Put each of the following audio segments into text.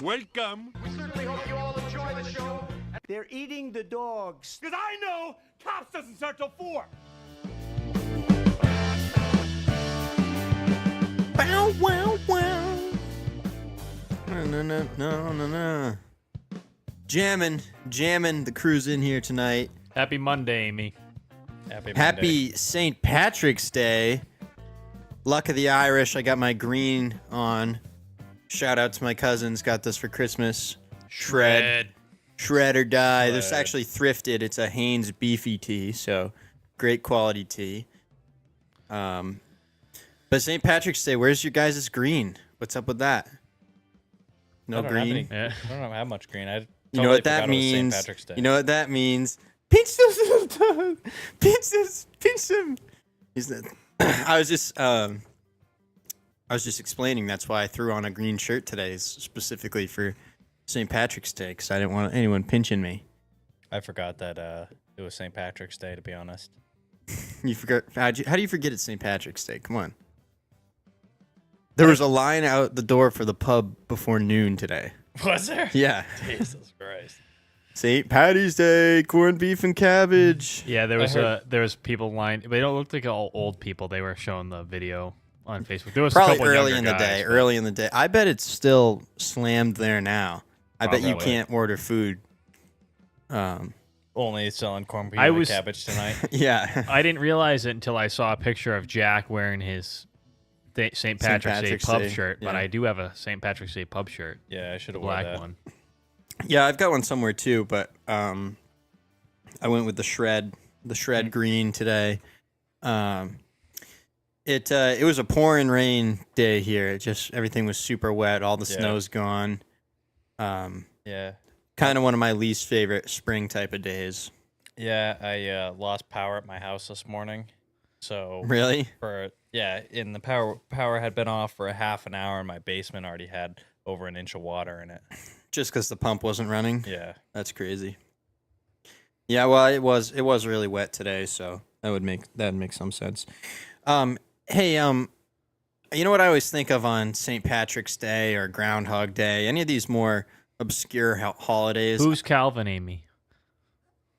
Welcome. We certainly hope you all enjoy the show. They're eating the dogs. Because I know Cops doesn't start till 4. Bow, wow, wow. No. Jamming. The crew's in here tonight. Happy Monday, Amy. Happy St. Patrick's Day. Luck of the Irish. I got my green on. Shout out to my cousins. Got this for Christmas. Shred or die. This is actually thrifted. It's a Hanes beefy tea, so great quality tea. But St. Patrick's Day, where's your guys' green? What's up with that? No green? I don't have much green. I You know what that means? You know what that means? Pinch those little toes. Pinch them. I was just explaining. That's why I threw on a green shirt today, specifically for St. Patrick's Day, because I didn't want anyone pinching me. I forgot that it was St. Patrick's Day, to be honest. You forgot? How do you forget it's St. Patrick's Day? Come on. There was a line out the door for the pub before noon today. Was there? Yeah. Jesus Christ. St. Patty's Day, corned beef and cabbage. Yeah, there was people lined. They don't look like all old people. They were showing the video on Facebook. There was Probably a couple early younger in the guys, day. but- Early in the day. I bet it's still slammed there now. I bet you Probably. can't order food. Only selling corned beef I and was- cabbage tonight. Yeah. I didn't realize it until I saw a picture of Jack wearing his St. Patrick's Day Patrick's pub Day, shirt, but yeah. I do have a St. Patrick's Day pub shirt, Yeah, I should the have worn black that. one. Yeah, I've got one somewhere too, but I went with the shred green today. It was a pouring rain day here. It just everything was super wet. All the snow's gone. Yeah. Kind of one of my least favorite spring type of days. Yeah, I lost power at my house this morning. So Really? and the power had been off for a half an hour, and my basement already had over an inch of water in it. Just because the pump wasn't running? Yeah. That's crazy. Yeah, well, it was really wet today, so that'd make some sense. Hey, you know what I always think of on St. Patrick's Day or Groundhog Day? Any of these more obscure holidays? Who's Calvin, Amy?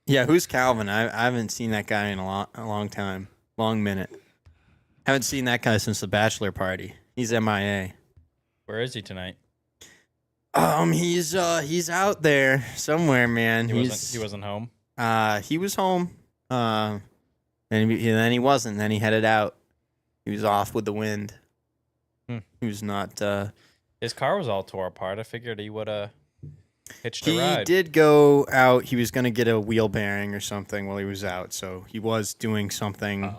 Yeah, who's Calvin? I haven't seen that guy in a long time, long minute. Haven't seen that guy since the bachelor party. He's MIA. Where is he tonight? He's out there somewhere, man. He wasn't home. He was home. And then he wasn't. Then he headed out. He was off with the wind. He was not. His car was all tore apart. I figured he would have hitched a He ride. did go out. He was going to get a wheel bearing or something while he was out. So he was doing something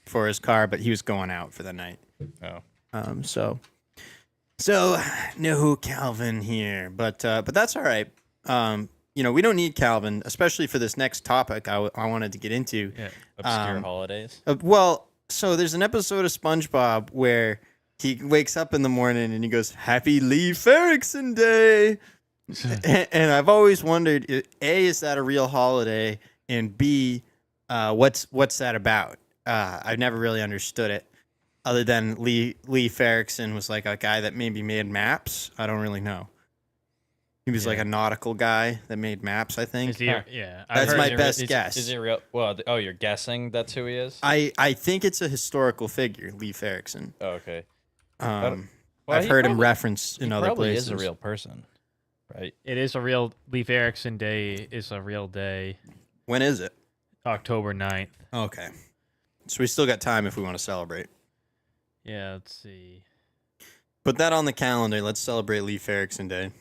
for his car, but he was going out for the night. Oh. So no Calvin here, but that's all right. We don't need Calvin, especially for this next topic I wanted to get into. Yeah. Obscure holidays. So there's an episode of SpongeBob where he wakes up in the morning and he goes, "Happy Leif Erikson Day." And I've always wondered, A, is that a real holiday? And B, what's that about? I've never really understood it, other than Leif Erikson was like a guy that maybe made maps. I don't really know. He was like a nautical guy that made maps, I think. Is he, yeah, That's my best guess. Is he real? Well, you're guessing that's who he is? I think it's a historical figure, Leif Erikson. Oh, okay. I've heard him referenced in other probably places. is a real person, right? It is a real Leif Erikson Day. Is a real day. When is it? October 9th. Okay. So we still got time if we want to celebrate. Yeah, let's see. Put that on the calendar. Let's celebrate Leif Erikson Day.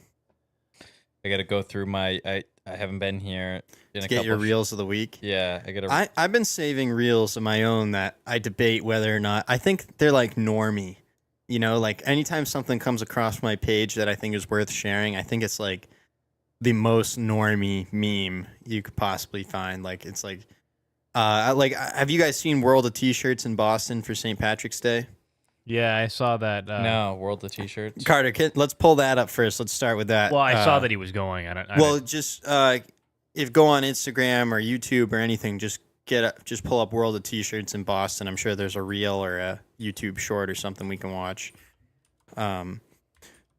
I got to go through my. I haven't been here in a Get couple. your reels of the week. Yeah, I got to. I've been saving reels of my own that I debate whether or not. I think they're like normie. Like anytime something comes across my page that I think is worth sharing, I think it's like the most normie meme you could possibly find. Like it's like, have you guys seen World of T-shirts in Boston for St. Patrick's Day? Yeah, I saw that. No, World of T-shirts. Carter, let's pull that up first. Let's start with that. Well, I saw that he was going. Just if go on Instagram or YouTube or anything, just pull up World of T-shirts in Boston. I'm sure there's a reel or a YouTube short or something we can watch.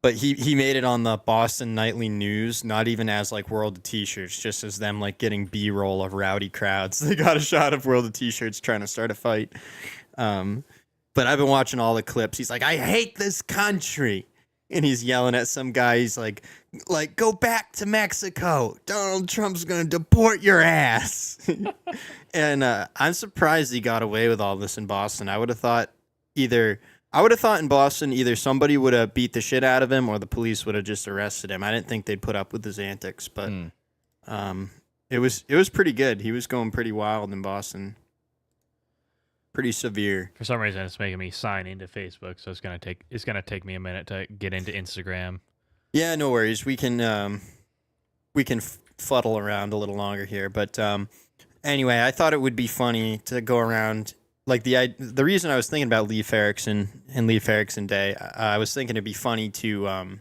But he made it on the Boston Nightly News, not even as like World of T-shirts, just as them like getting B-roll of rowdy crowds. They got a shot of World of T-shirts trying to start a fight. But I've been watching all the clips. He's like, I hate this country. And he's yelling at some guy. He's like, go back to Mexico. Donald Trump's going to deport your ass. And I'm surprised he got away with all this in Boston. I would have thought in Boston, either somebody would have beat the shit out of him or the police would have just arrested him. I didn't think they'd put up with his antics, but it was pretty good. He was going pretty wild in Boston. Pretty severe. For some reason, it's making me sign into Facebook, so it's gonna take me a minute to get into Instagram. Yeah, no worries. We can fuddle around a little longer here, but anyway, I thought it would be funny to go around. Like the reason I was thinking about Leif Erikson and Leif Erikson Day, I was thinking it'd be funny to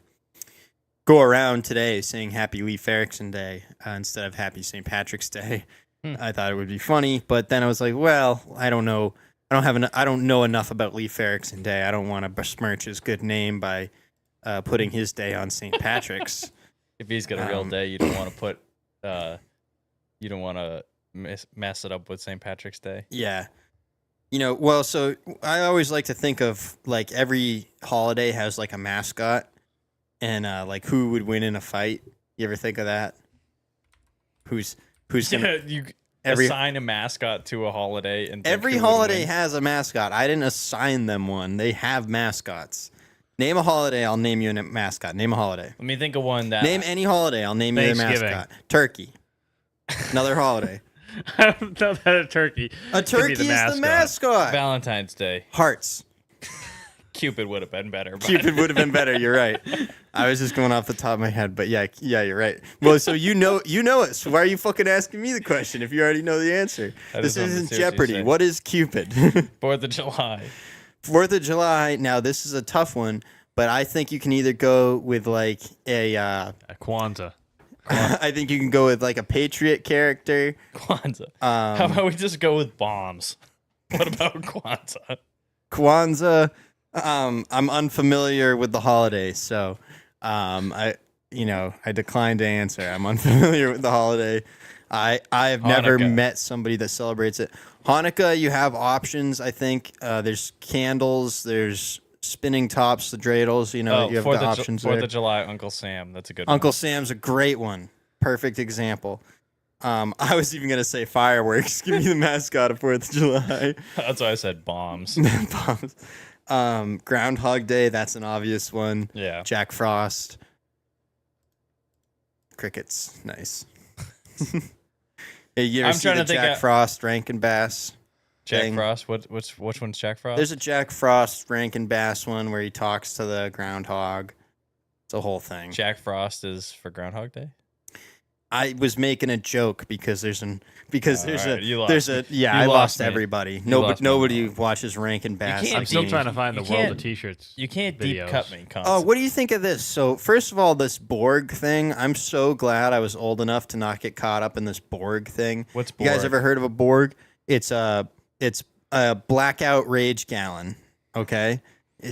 go around today saying Happy Leif Erikson Day instead of Happy St. Patrick's Day. I thought it would be funny, but then I was like, well, I don't know. I don't know enough about Leif Erikson Day. I don't want to besmirch his good name by putting his day on St. Patrick's. If he's got a real day, you don't want to put, you don't want to mess it up with St. Patrick's Day. Yeah. Well, so I always like to think of like every holiday has like a mascot and like who would win in a fight. You ever think of that? Who's gonna You assign a mascot to a holiday, and every holiday has a mascot. I didn't assign them one. They have mascots. Name a holiday, I'll name you a mascot. Name a holiday. Let me think of one that. Name any holiday, I'll name you a mascot. Turkey. Another holiday. I don't know that a turkey. A turkey is the mascot. Valentine's Day. Hearts. Cupid would have been better. But... Cupid would have been better. You're right. I was just going off the top of my head, but yeah, you're right. Well, so you know it. So why are you fucking asking me the question if you already know the answer? This isn't Jeopardy. What is Cupid? 4th of July. 4th of July. Now this is a tough one, but I think you can either go with like a Kwanzaa. I think you can go with like a patriot character. Kwanzaa. How about we just go with bombs? What about Kwanzaa? Kwanzaa. I'm unfamiliar with the holiday, so I declined to answer. I'm unfamiliar with the holiday. I have never met somebody that celebrates it. Hanukkah, you have options. I think there's candles, there's spinning tops, the dreidels. You have the options. 4th of July, Uncle Sam. That's a good one. Uncle Sam's a great one. Perfect example. I was even gonna say fireworks. Give me the mascot of 4th of July. That's why I said bombs. Bombs. Groundhog Day, that's an obvious one. Yeah. Jack Frost. Crickets, nice. Hey, you ever see the Jack Frost Rankin Bass? Jack Frost? Which one's Jack Frost? There's a Jack Frost Rankin Bass one where he talks to the groundhog. It's a whole thing. Jack Frost is for Groundhog Day? I was making a joke because I lost everybody. Nobody watches Rankin Bass. I'm still trying to find the World of T-shirts. You can't videos. deep cut me. Constantly. Oh, what do you think of this? So, first of all, this Borg thing. I'm so glad I was old enough to not get caught up in this Borg thing. What's Borg? You guys ever heard of a Borg? It's a blackout rage gallon. Okay.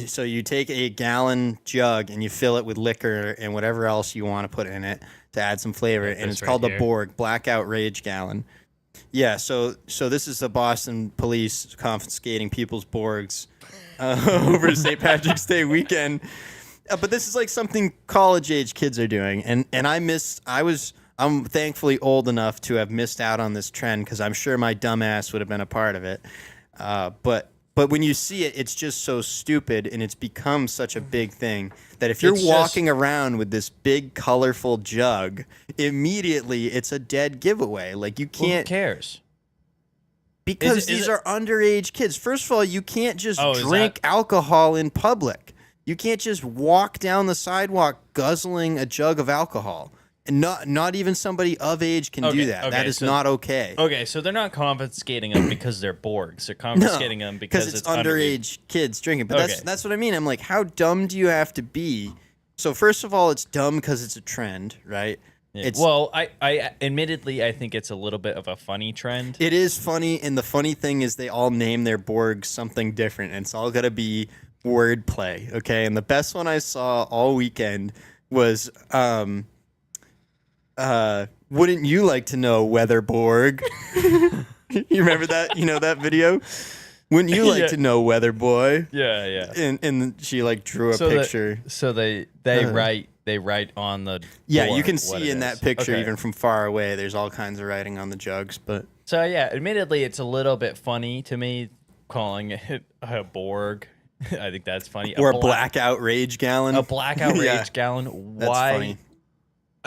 So you take a gallon jug and you fill it with liquor and whatever else you want to put in it to add some flavor, and it's called the Borg Blackout Rage Gallon. Yeah, so this is the Boston police confiscating people's Borgs over St. Patrick's Day weekend. But this is like something college age kids are doing, and I'm thankfully old enough to have missed out on this trend because I'm sure my dumbass would have been a part of it. But when you see it, it's just so stupid, and it's become such a big thing that if you're walking around with this big, colorful jug, immediately it's a dead giveaway. Like, you can't... Who cares? Because these are underage kids. First of all, you can't just drink alcohol in public. You can't just walk down the sidewalk guzzling a jug of alcohol. And not even somebody of age can do that. That is not okay. Okay, so they're not confiscating them because they're Borgs. They're confiscating them because it's underage kids drinking. But that's what I mean. I'm like, how dumb do you have to be? So first of all, it's dumb because it's a trend, right? Yeah. Well, I admittedly, I think it's a little bit of a funny trend. It is funny, and the funny thing is they all name their Borgs something different, and it's all going to be wordplay. Okay, and the best one I saw all weekend was wouldn't you like to know, Weatherborg? You remember that? You know that video? Wouldn't you like to know, Weatherboy? Yeah. And she like drew a picture. They write on the Yeah, board you can what see it in that is. picture, Okay. even from far away, there's all kinds of writing on the jugs. But So yeah, admittedly, it's a little bit funny to me calling it a Borg. I think that's funny. or a blackout rage gallon. A blackout Yeah, rage gallon. that's Why? funny.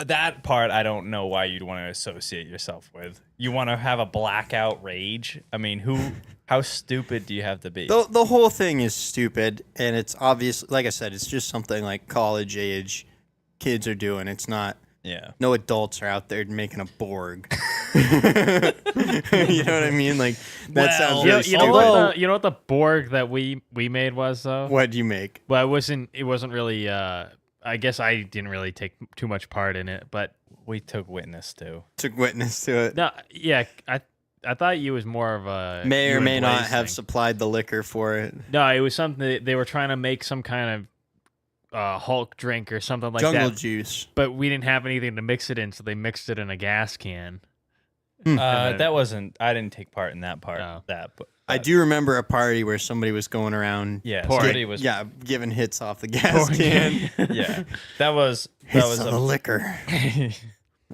That part I don't know why you'd want to associate yourself with. You want to have a blackout rage? I mean, how stupid do you have to be? The whole thing is stupid, and it's obvious. Like I said, it's just something like college age kids are doing. It's not. Yeah. No adults are out there making a Borg. You know what I mean? Like that sounds really stupid. You know what the Borg that we made was though? What'd you make? Well, it wasn't really. I guess I didn't really take too much part in it, but We took witness to. Took witness to it. no, yeah, I thought you was more of a May you or and may not Blaze have thing. supplied the liquor for it. No, it was something they were trying to make some kind of Hulk drink or something like Jungle that. juice. But we didn't have anything to mix it in, so they mixed it in a gas can. That wasn't. I didn't take part in that part. No. But I do remember a party where somebody was going around. Yeah, Pork. somebody was. Giving hits off the gas can. Yeah, that was Hits of the liquor.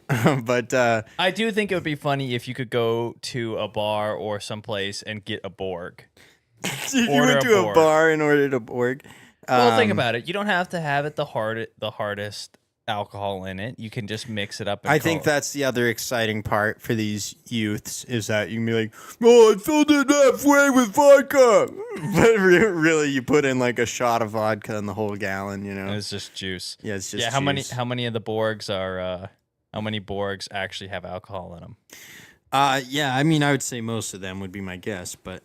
But I do think it would be funny if you could go to a bar or someplace and get a Borg. if you Order went a to a Borg. bar and ordered a Borg. Well, think about it. You don't have to have it the hardest alcohol in it. You can just mix it up. And I think call it. that's the other exciting part for these youths is that you can be like, oh, I filled it halfway with vodka. But really, you put in like a shot of vodka in the whole gallon, you know? It's just juice. Yeah, it's just yeah. How juice. many of the Borgs are? How many Borgs actually have alcohol in them? Yeah, I mean, I would say most of them would be my guess, but,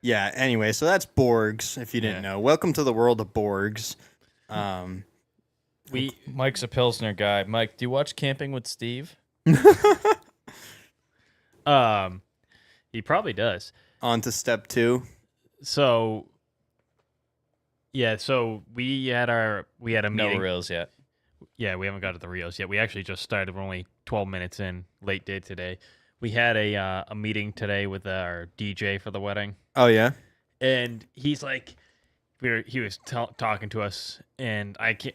yeah. Anyway, so that's Borgs. If you didn't know, welcome to the world of Borgs. Mike's a Pilsner guy. Mike, do you watch Camping with Steve? He probably does. On to step 2. So, yeah. So we had a No meeting. reels yet. Yeah, we haven't got to the Rios yet. We actually just started. We're only 12 minutes in. Late day today. We had a meeting today with our DJ for the wedding, Oh yeah. and he's like, he was talking to us, and I can't.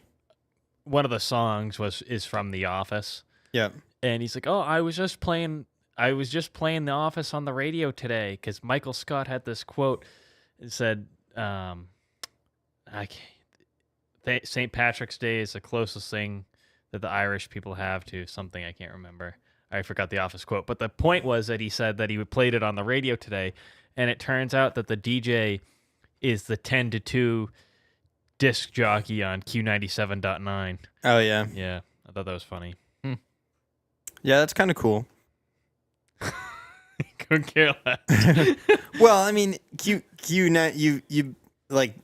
One of the songs is from The Office, Yeah. and he's like, "Oh, I was just playing The Office on the radio today because Michael Scott had this quote. It said, St. Patrick's Day is the closest thing that the Irish people have to something I can't remember. I forgot the Office quote. But the point was that he said that he played it on the radio today, and it turns out that the DJ is the 10 to 2 disc jockey on Q97.9. Oh yeah. Yeah, I thought that was funny. Yeah, that's kind of cool. Couldn't care less. Well, I mean, you like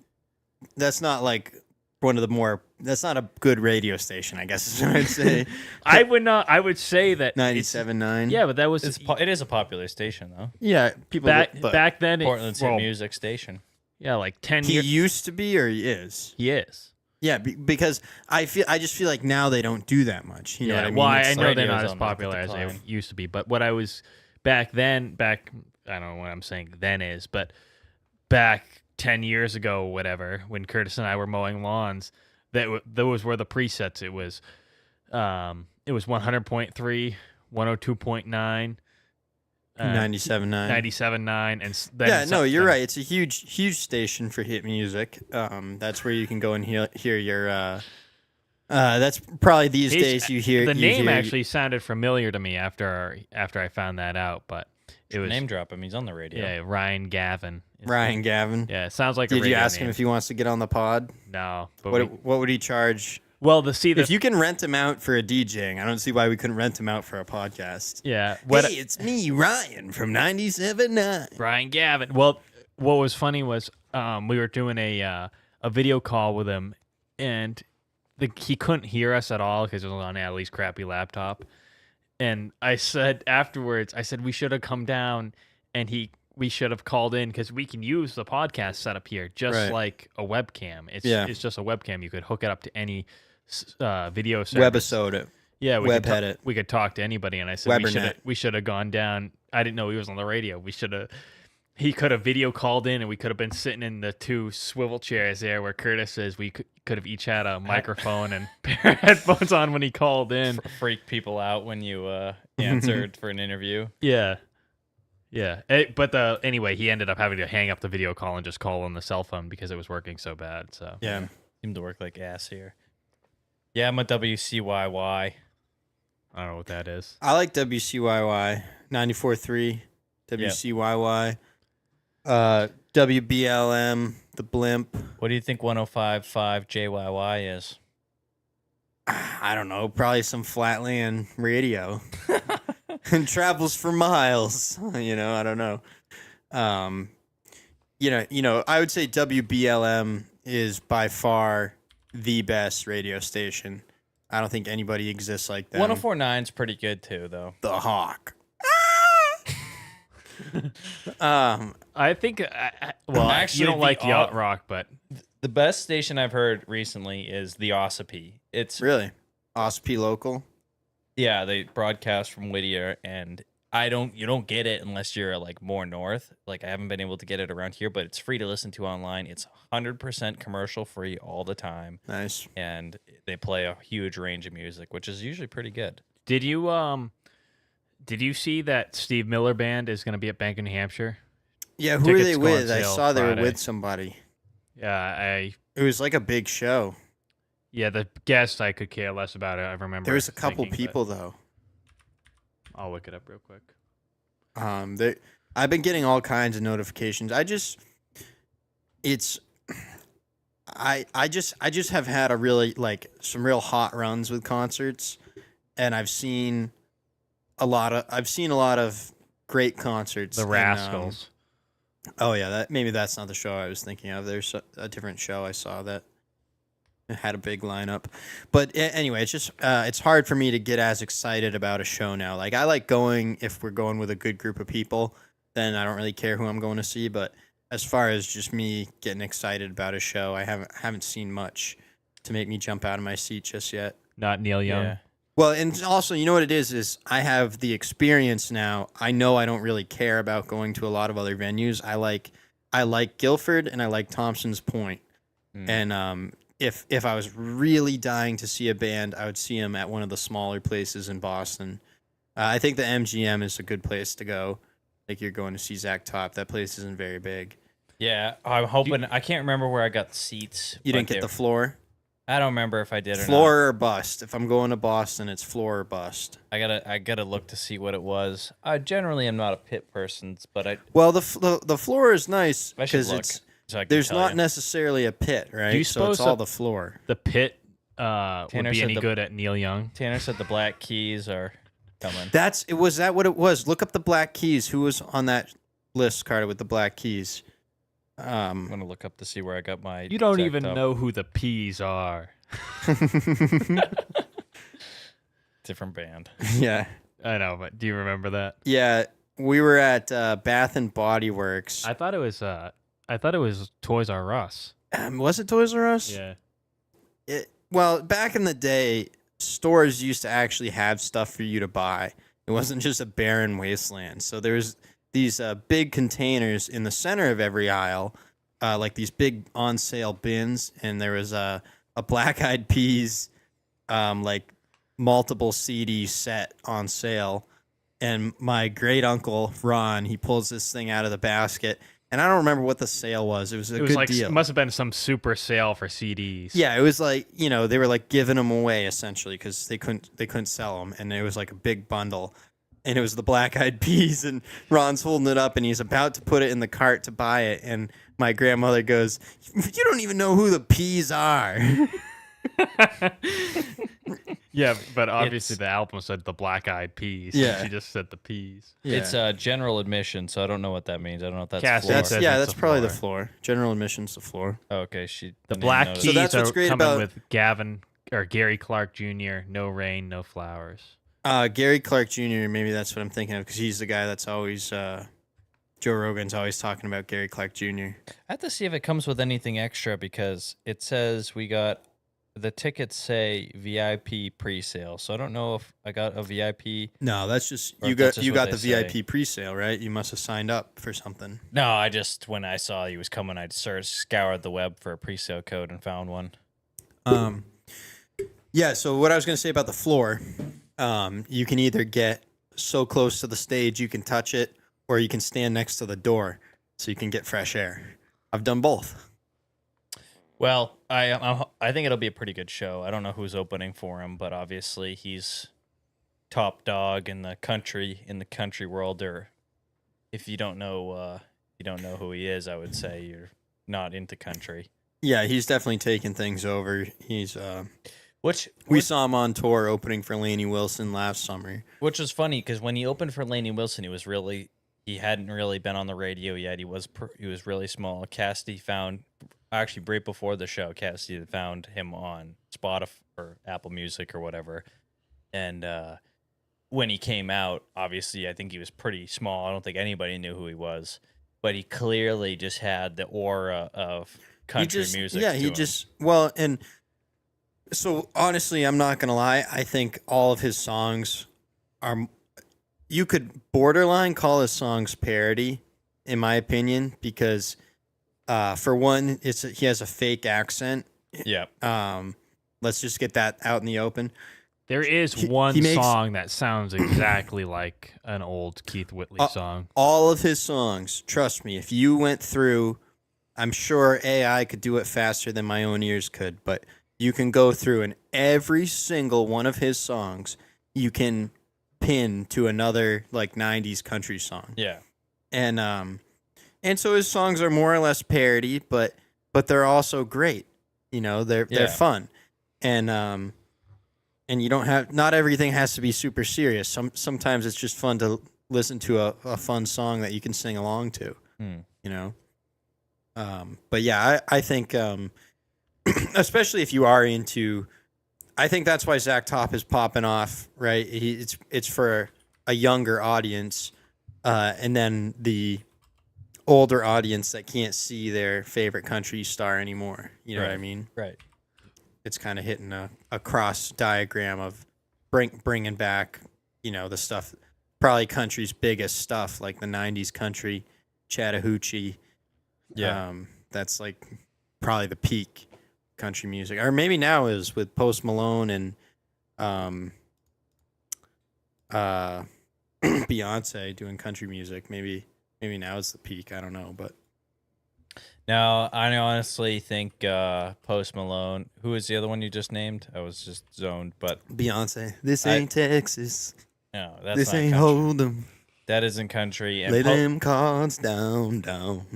that's not like one of the more. That's not a good radio station, I guess is what I'd say. I would not. I would say that 97.9. Yeah, but that was It is a popular station though. Yeah, people. but back then. Portland's hit music station. Yeah, like 10 he years. used to be, or he is. He is. Yeah, because I just feel like now they don't do that much. You know what I mean? Well, I It's know like- they're not radio's as on the popular as they decline. used to be. But what I was back then, I don't know what I'm saying then is, but back 10 years ago, whatever, when Curtis and I were mowing lawns, those were the presets. It was 100.3, 102.9. 97.9. 97.9, and then Yeah, no, you're then- right. It's a huge station for hit music. That's where you can go and hear your. That's probably these days you hear the you name hear- actually sounded familiar to me after I found that out, but it was Name drop him. He's on the radio. yeah, Ryan Gavin. Ryan Gavin. Yeah, it sounds like a Did you radio ask name. him if he wants to get on the pod? No, but What would he charge? the If you can rent him out for a DJing, I don't see why we couldn't rent him out for a podcast. yeah, Hey, it's me, Ryan from 97.9. Ryan Gavin. Well, what was funny was we were doing a video call with him, and he couldn't hear us at all because it was on Natalie's crappy laptop. And I said afterwards, we should have come down, and he we should have called in because we can use the podcast setup here just Right. like a webcam. It's Yeah. it's just a webcam. You could hook it up to any video service. Webisode it. Yeah, Web edit. we could talk to anybody, and I said Webernet. we should have gone down. I didn't know he was on the radio. He could have video called in, and we could have been sitting in the two swivel chairs there where Curtis is. We could have each had a microphone and pair of headphones on when he called in. Freak people out when you answered for an interview. Yeah. Yeah. Anyway, he ended up having to hang up the video call and just call on the cell phone because it was working so bad. So Yeah. Seemed to work like ass here. Yeah, I'm a WCYY. I don't know what that is. I like WCYY 94.3, WCYY, WBLM, the Blimp. What do you think 105.5 JYY is? I don't know, probably some flatland radio. And travels for miles. I don't know. I would say WBLM is by far the best radio station. I don't think anybody exists like that. 104.9 is pretty good too, though. The Hawk. I think, Actually, you don't the like yacht rock, but The best station I've heard recently is the Ossipee. It's Really? OSP local? yeah, they broadcast from Whittier, and you don't get it unless you're like more north. Like I haven't been able to get it around here, but it's free to listen to online. It's 100% commercial free all the time, Nice. and they play a huge range of music, which is usually pretty good. did you see that Steve Miller Band is going to be at Bank of New Hampshire? Yeah, who are Tickets they go on with? I sale saw they were Friday. with somebody. Yeah, It was like a big show. the guest I could care less about it. I remember There was a couple thinking, but people though. I'll look it up real quick. I've been getting all kinds of notifications. I just have had a really some real hot runs with concerts, and I've seen a lot of great concerts. The in, Rascals. Oh yeah, maybe that's not the show I was thinking of. There's a different show I saw that had a big lineup. But anyway, it's just it's hard for me to get as excited about a show now. Like I like going if we're going with a good group of people, then I don't really care who I'm going to see. But as far as just me getting excited about a show, I haven't seen much to make me jump out of my seat just yet. Not Neil Young. Yeah. Well, and also, you know what it is I have the experience now. I know I don't really care about going to a lot of other venues. I like Guilford and I like Thompson's Point. And if I was really dying to see a band, I would see them at one of the smaller places in Boston. I think the MGM is a good place to go. Like you're going to see Zach Top. That place isn't very big. Yeah, I'm hoping. I can't remember where I got the seats. You but didn't get the floor? I don't remember if I did or Floor or bust. If I'm going to Boston, it's floor or bust. not. I gotta look to see what it was. I generally am not a pit person, but Well, the floor is nice I should because look. it's So I can there's tell not you. necessarily a pit, right? Do you So it's suppose all that- the floor. The Pit would Tanner be said any the- good at Neil Young? Tanner said the Black Keys are coming. Was that what it was? Look up the Black Keys. Who was on that list, Carter, with the Black Keys? I'm gonna look up to see where I got my. You don't exact even up. know who the Peas are. Different band. Yeah. I know, but do you remember that? Yeah. We were at Bath and Body Works. I thought it was Toys R Us. Was it Toys R Us? Yeah. Well, back in the day, stores used to actually have stuff for you to buy. It wasn't just a barren wasteland. So there's these big containers in the center of every aisle, like these big on sale bins, and there was a Black Eyed Peas, like multiple CD set on sale. And my great uncle Ron, he pulls this thing out of the basket, and I don't remember what the sale was. It was It was good like deal. it must have been some super sale for CDs. Yeah, it was like, they were like giving them away essentially because they couldn't sell them, and it was like a big bundle, and it was the Black Eyed Peas, and Ron's holding it up, and he's about to put it in the cart to buy it, and my grandmother goes, "You don't even know who the Peas are." Yeah, but obviously the album said the Black Eyed Peas. Yeah. She just said the Peas. Yeah. It's general admission, so I don't know what that means. I don't know if that's Cass, floor. that's That's says it's that's the probably the floor. floor. General admission's the floor. Oh, okay, she. The didn't Black know that. Keys that's what's are great coming about- with Gary Clark Jr. No Rain, No Flowers. Gary Clark Jr. Maybe that's what I'm thinking of because he's the guy that's always Joe Rogan's always talking about Gary Clark Jr. I have to see if it comes with anything extra because it says we got the tickets say VIP pre-sale. So I don't know if I got a VIP. No, that's just Or you if that's got just you what got they the say. VIP pre-sale, right? You must have signed up for something. No, I just when I saw he was coming, I scoured the web for a pre-sale code and found one. Yeah. So what I was going to say about the floor, you can either get so close to the stage you can touch it, or you can stand next to the door so you can get fresh air. I've done both. Well, I think it'll be a pretty good show. I don't know who's opening for him, but obviously he's top dog in the country world. Or if you don't know who he is, I would say you're not into country. Yeah, he's definitely taking things over. He's Which we saw him on tour opening for Lainey Wilson last summer. Which was funny because when he opened for Lainey Wilson, he hadn't really been on the radio yet. He was really small. Cassidy found actually right before the show. Cassidy found him on Spotify or Apple Music or whatever. And when he came out, obviously I think he was pretty small. I don't think anybody knew who he was, but he clearly just had the aura of country music. Yeah, to he him. just and. So honestly, I'm not gonna lie. I think all of his songs are. You could borderline call his songs parody, in my opinion, because for one, he has a fake accent. Yeah. Let's just get that out in the open. There is He one makes- song that sounds exactly like an old Keith Whitley song. All of his songs, trust me, if you went through, I'm sure AI could do it faster than my own ears could, but you can go through and every single one of his songs you can pin to another like 90s country song. Yeah. And so his songs are more or less parody, but they're also great. You know, they're fun. And you don't have, not everything has to be super serious. Sometimes it's just fun to listen to a fun song that you can sing along to. You know? But yeah, I think especially if you are into, I think that's why Zach Top is popping off, right? It's for a younger audience, and then the older audience that can't see their favorite country star anymore. You know what I mean? Right. It's kind of hitting a cross diagram of bringing back, you know, the stuff, probably country's biggest stuff, like the 90s country, Chattahoochee. Yeah. That's like probably the peak country music, or maybe now is with Post Malone and Beyonce doing country music. Maybe now is the peak. I don't know, but Now, I honestly think Post Malone. Who is the other one you just named? I was just zoned, but Beyonce. This ain't Texas. no, that's This not ain't country. Hold'em. That isn't country. And Lay them cards down, down.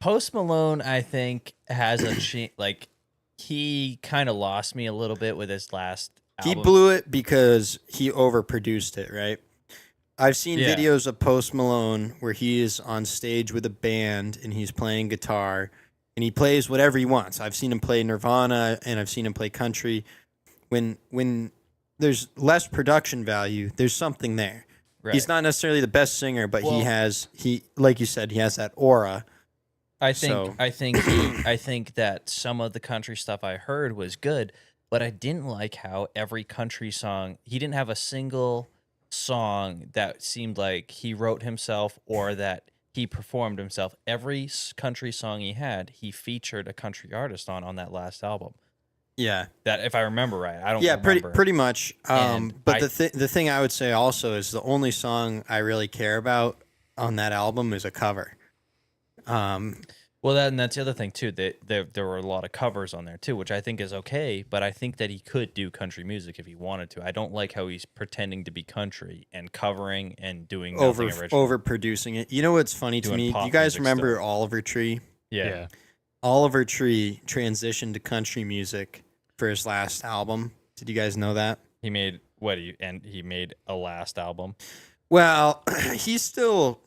Post Malone, I think, has a like he kind of lost me a little bit with his last He album. blew it because he overproduced it, right? I've seen Yeah. videos of Post Malone where he is on stage with a band and he's playing guitar and he plays whatever he wants. I've seen him play Nirvana and I've seen him play country. When there's less production value, there's something there. Right. He's not necessarily the best singer, but Well- he like you said, he has that aura. I think So- I think that some of the country stuff I heard was good, but I didn't like how every country song, he didn't have a single song that seemed like he wrote himself or that he performed himself. Every country song he had, he featured a country artist on that last album. Yeah. That, if I remember right, I don't Yeah, remember. pretty much. And But the thing I would say also is the only song I really care about on that album is a cover. Well, that's the other thing too. That there were a lot of covers on there too, which I think is okay. But I think that he could do country music if he wanted to. I don't like how he's pretending to be country and covering and doing nothing original. overproducing it. You know what's funny to Doing me? pop You guys music remember stuff. Oliver Tree? Yeah. Oliver Tree transitioned to country music for his last album. Did you guys know that? He made he made a last album. Well, he's still.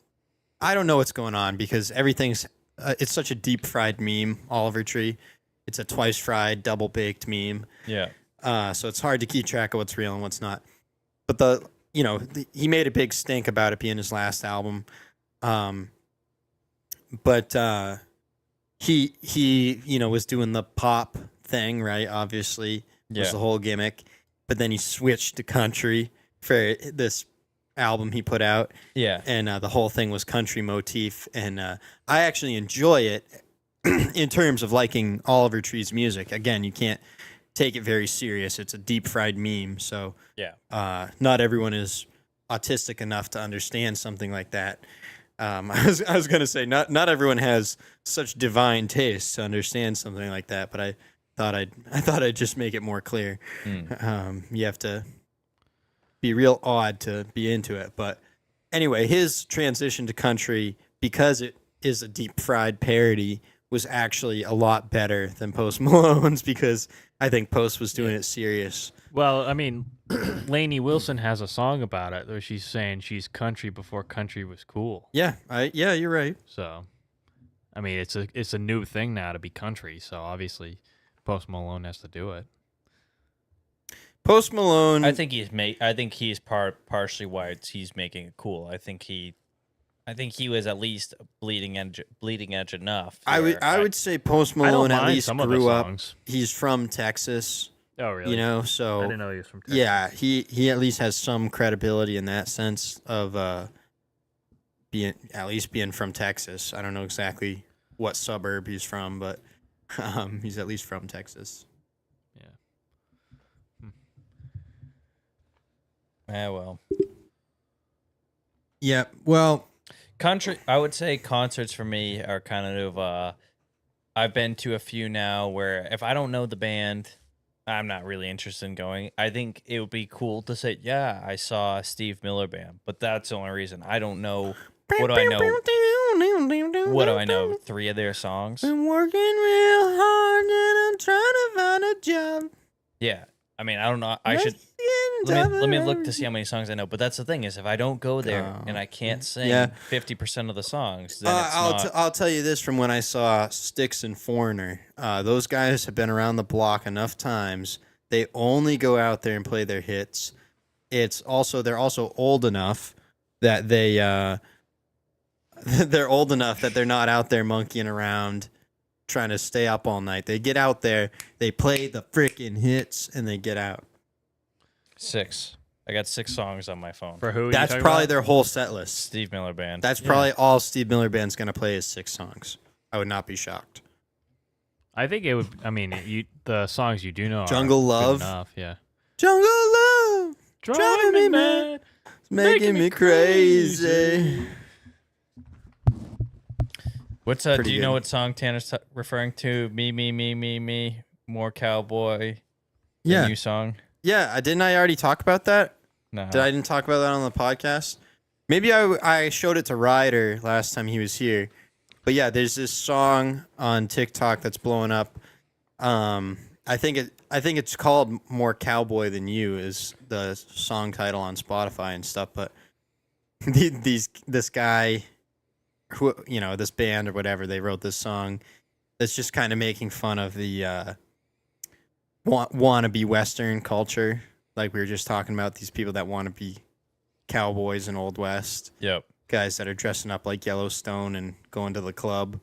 I don't know what's going on because everything's. It's such a deep fried meme, Oliver Tree. It's a twice fried, double baked meme. Yeah. So it's hard to keep track of what's real and what's not. But he made a big stink about it being his last album. but he was doing the pop thing, right? Obviously, was the whole gimmick. But then he switched to country for this album he put out. Yeah. And the whole thing was country motif. And I actually enjoy it in terms of liking Oliver Tree's music. Again, you can't take it very serious. It's a deep fried meme. So not everyone is autistic enough to understand something like that. I was going to say not everyone has such divine taste to understand something like that, but I thought I'd just make it more clear. You have to be real odd to be into it. But anyway, his transition to country, because it is a deep fried parody, was actually a lot better than Post Malone's, because I think Post was doing it serious. Well, I mean, Lainey Wilson has a song about it where she's saying she's country before country was cool. Yeah, you're right. So, I mean, it's a new thing now to be country. So obviously, Post Malone has to do it. Post Malone, I think he's partially why he's making it cool. I think he was at least bleeding edge enough. I would say Post I don't Malone at mind least some of the grew up. songs. He's from Texas. Oh, really? So I didn't know he was from Texas. yeah, he at least has some credibility in that sense of being from Texas. I don't know exactly what suburb he's from, but he's at least from Texas. Yeah, well. Yeah, well, Country, I would say concerts for me are kind of, I've been to a few now where if I don't know the band, I'm not really interested in going. I think it would be cool to say, yeah, I saw Steve Miller Band, but that's the only reason. I don't know. What do I know? What do I know? 3 of their songs? I'm working real hard and I'm trying to find a job. Yeah. I mean, I don't know. I should let me look to see how many songs I know. But that's the thing is, if I don't go there and I can't sing 50% of the songs, then it's not. I'll tell you this from when I saw Styx and Foreigner. Those guys have been around the block enough times. They only go out there and play their hits. They're also old enough that they're old enough that they're not out there monkeying around trying to stay up all night. They get out there, they play the freaking hits, and they get out. 6. I got 6 songs on my phone. For who? That's probably their whole set list. Steve Miller Band. That's probably all Steve Miller Band's going to play is 6 songs. I would not be shocked. I think it would. I mean, the songs you do know. Jungle are Love. Good enough, yeah. Jungle Love, Driving me mad, making me crazy. What's do you good. know what song Tanner's referring to? Me, more cowboy. Yeah. The new song. Yeah, didn't I already talk about that? No. I didn't talk about that on the podcast? Maybe I showed it to Ryder last time he was here. But yeah, there's this song on TikTok that's blowing up. I think it's called More Cowboy Than You is the song title on Spotify and stuff. But this guy, who this band or whatever, they wrote this song that's just kind of making fun of the wannabe Western culture, like we were just talking about, these people that want to be cowboys in Old West. Yep. Guys that are dressing up like Yellowstone and going to the club,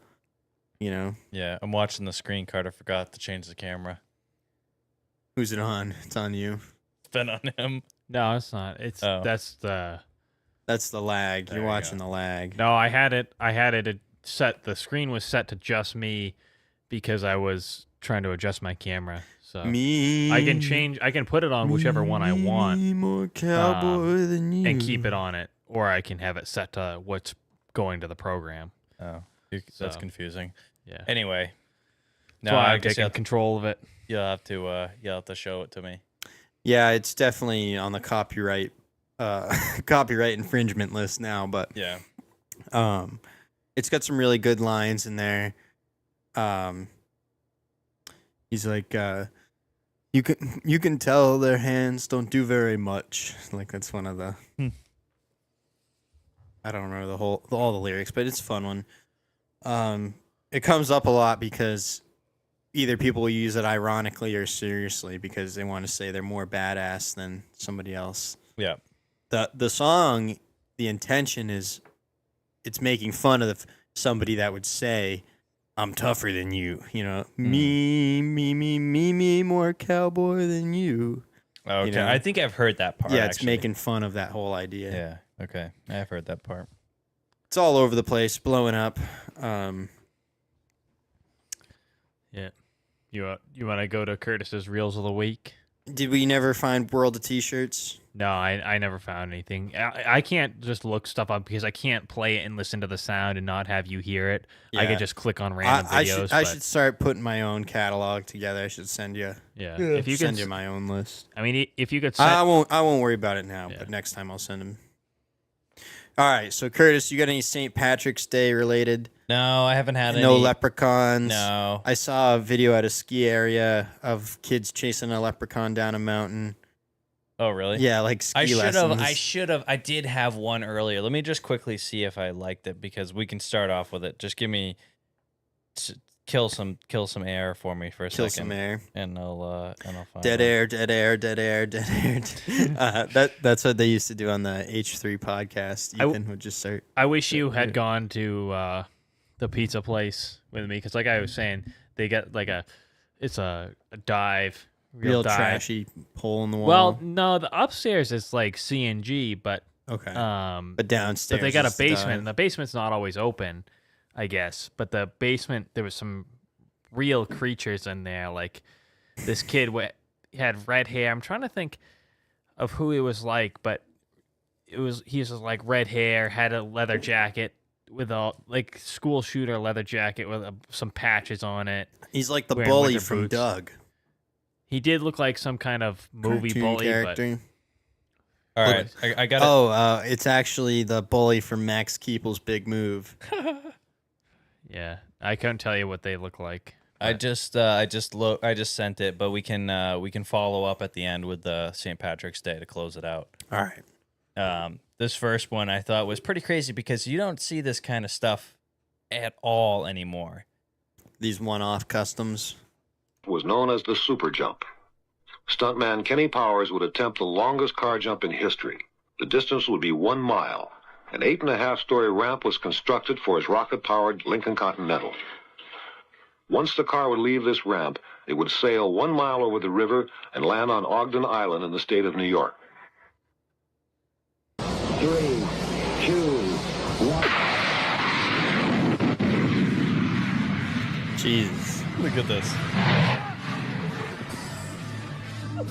Yeah, I'm watching the screen. Carter forgot to change the camera. Who's it on? It's on you. It's been on him. No, it's not. That's the lag. There You're you watching go. the lag. No, I had it set. The screen was set to just me because I was trying to adjust my camera. So Me. I can put it on whichever one I want More cowboy than you. and keep it on it, or I can have it set to what's going to the program. Oh, that's So. confusing. Yeah. Anyway, That's no, why I I'm guess taking control of it. you'll have to show it to me. Yeah, it's definitely on the copyright infringement list now, but Yeah. it's got some really good lines in there. He's like, you can tell their hands don't do very much. Like that's one of the. I don't remember all the lyrics, but it's a fun one. It comes up a lot because either people will use it ironically or seriously because they want to say they're more badass than somebody else. Yeah. The song, the intention is, it's making fun of somebody that would say, I'm tougher than you, me, more cowboy than you. Okay, I think I've heard that part. Yeah, it's actually. making fun of that whole idea. Yeah, okay, I've heard that part. It's all over the place, blowing up. Yeah. You want to go to Curtis's Reels of the Week? Did we never find World of T-shirts? No, I never found anything. I can't just look stuff up because I can't play it and listen to the sound and not have you hear it. I Yeah. could just click on random videos. I should start putting my own catalog together. I should send you. Yeah. If you send could, you my own list. I mean, if you could send, I won't worry about it now, but next time I'll send them. All right, so Curtis, you got any St. Patrick's Day related? No, I haven't had any. No leprechauns. No. I saw a video at a ski area of kids chasing a leprechaun down a mountain. Oh, really? Yeah, like ski lessons. I should have. I did have one earlier. Let me just quickly see if I liked it because we can start off with it. Just give me kill some air for me for a second. Kill some air. And I'll find Dead it. air, dead air, dead air, dead air. That's what they used to do on the H3 podcast. Ethan would just start. I wish you had gone to the pizza place with me because, like I was saying, they get like it's a dive. Real dive. trashy hole in the wall. Well, no, the upstairs is like CNG, but okay. but downstairs, they got a is the basement, dive. and the basement's not always open, I guess. But the basement, there was some real creatures in there. Like this kid had red hair. I'm trying to think of who he was like, but he was like red hair, had a leather jacket with a like school shooter leather jacket with some patches on it. He's like the wearing bully winter from boots. Doug. He did look like some kind of movie Cartoon bully, character. All right, I got it. Oh, it's actually the bully from Max Keeple's Big Move. yeah, I couldn't tell you what they look like. I just sent it, but we can follow up at the end with the St. Patrick's Day to close it out. All right. This first one I thought was pretty crazy because you don't see this kind of stuff at all anymore. These one-off customs. Was known as the super jump. Stuntman Kenny Powers would attempt the longest car jump in history. The distance would be 1 mile. An 8.5-story ramp was constructed for his rocket-powered Lincoln Continental. Once the car would leave this ramp, it would sail 1 mile over the river and land on Ogden Island in the state of New York. 3, 2, 1. Jesus. Look at this.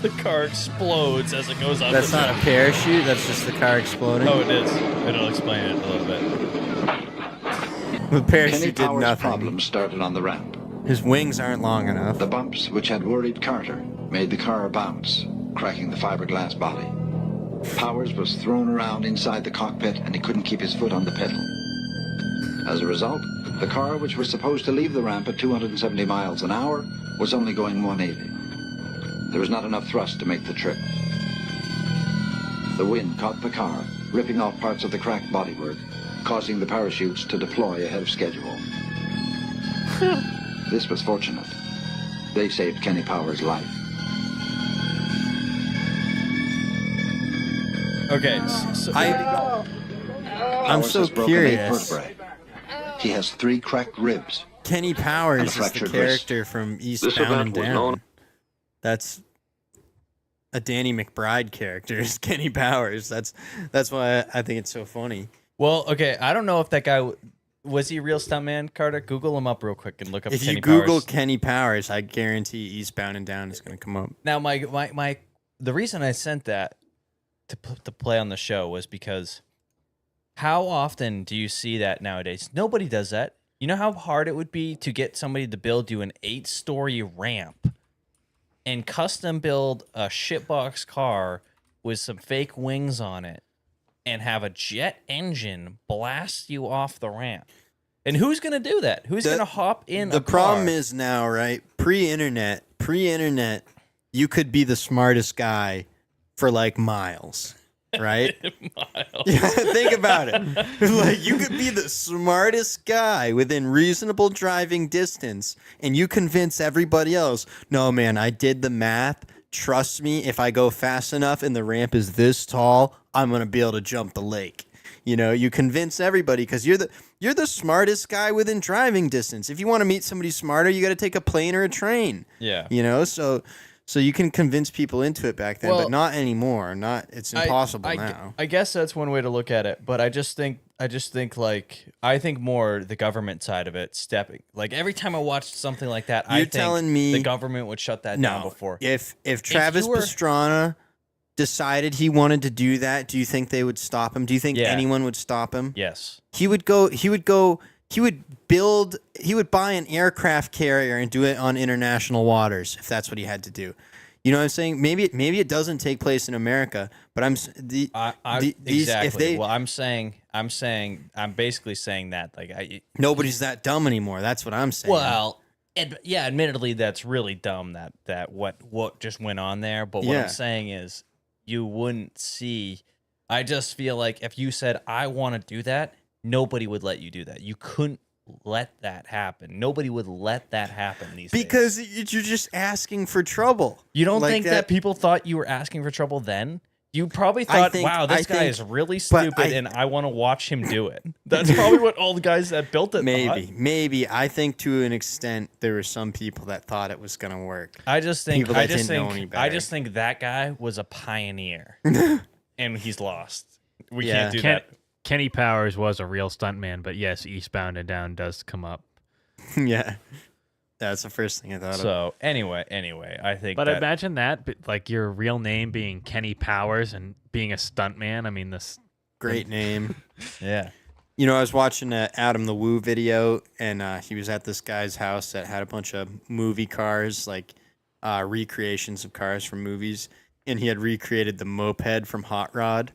The car explodes as it goes up. That's not a parachute. That's just the car exploding. Oh, it is. It'll explain it a little bit. The Kenny parachute did Powers' nothing. problem started on the ramp. His wings aren't long enough. The bumps, which had worried Carter, made the car bounce, cracking the fiberglass body. Powers was thrown around inside the cockpit and he couldn't keep his foot on the pedal. As a result, the car, which was supposed to leave the ramp at 270 miles an hour, was only going 180. There was not enough thrust to make the trip. The wind caught the car, ripping off parts of the cracked bodywork, causing the parachutes to deploy ahead of schedule. This was fortunate. They saved Kenny Powers' life. Okay, so I'm Powers so has broken 8 curious. vertebrae. He has 3 cracked ribs. Kenny And Powers a is the fractured character wrist. from This Eastbound and event was Down. known- That's a Danny McBride character. Is Kenny Powers. That's why I think it's so funny. well, okay. I don't know if that guy was he a real stuntman, Carter. Google him up real quick and look up. If Kenny you Google Powers. Kenny Powers, I guarantee Eastbound and Down is going to come up. Now, my the reason I sent that to play on the show was because how often do you see that nowadays? Nobody does that. You know how hard it would be to get somebody to build you an 8-story ramp and custom build a shitbox car with some fake wings on it and have a jet engine blast you off the ramp. And who's going to do that? Who's going to hop in The a car? problem is now, right? Pre-internet, you could be the smartest guy for like miles, right? Yeah, think about it. Like you could be the smartest guy within reasonable driving distance, and you convince everybody else, no, man, I did the math. Trust me, if I go fast enough and the ramp is this tall, I'm going to be able to jump the lake. You know, you convince everybody because you're the smartest guy within driving distance. If you want to meet somebody smarter, you got to take a plane or a train. Yeah. You know, so you can convince people into it back then, Well, but not anymore. It's impossible now. I guess that's one way to look at it, but I think more the government side of it stepping. Like every time I watched something like that, I think telling me the government would shut that down before. If Travis Pastrana decided he wanted to do that, do you think they would stop him? Do you think anyone would stop him? Yes. He would buy an aircraft carrier and do it on international waters if that's what he had to do. You know what I'm saying? Maybe it doesn't take place in America, but I'm basically saying that nobody's that dumb anymore. That's what I'm saying. Well, admittedly, that's really dumb that what just went on there. But what I'm saying is, you wouldn't see. I just feel like if you said I want to do that, nobody would let you do that. You couldn't let that happen. Nobody would let that happen these days. Because you're just asking for trouble. You don't think that people thought you were asking for trouble then? You probably thought, wow, this guy is really stupid and I want to watch him do it. That's probably what all the guys that built it thought. Maybe. I think to an extent there were some people that thought it was going to work. I just think that guy was a pioneer and he's lost. We can't do that. Kenny Powers was a real stuntman, but yes, Eastbound and Down does come up. Yeah. That's the first thing I thought of. So anyway, I think. But imagine that, like your real name being Kenny Powers and being a stuntman. I mean, this great name. Yeah. You know, I was watching an Adam the Woo video, and he was at this guy's house that had a bunch of movie cars, like recreations of cars from movies, and he had recreated the moped from Hot Rod.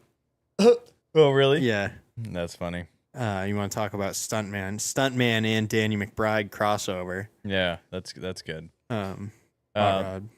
Oh, really? Yeah. That's funny. You want to talk about Stuntman and Danny McBride crossover. Yeah, that's good.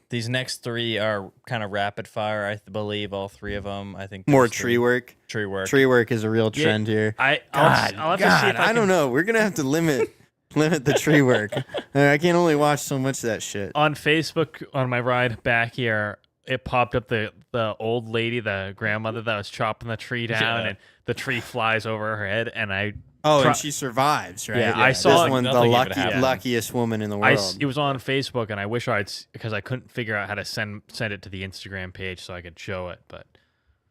These next three are kind of rapid fire, I believe, all three of them. I think more tree work. Tree work is a real trend here. I'll have to see if I don't know. We're gonna have to limit the tree work. I can only watch so much of that shit. On Facebook, on my ride back here, it popped up the old lady, the grandmother that was chopping the tree down, and the tree flies over her head, and and she survives, right? Yeah, I saw this one, the luckiest woman in the world. It was on Facebook, and I wish because I couldn't figure out how to send it to the Instagram page so I could show it. But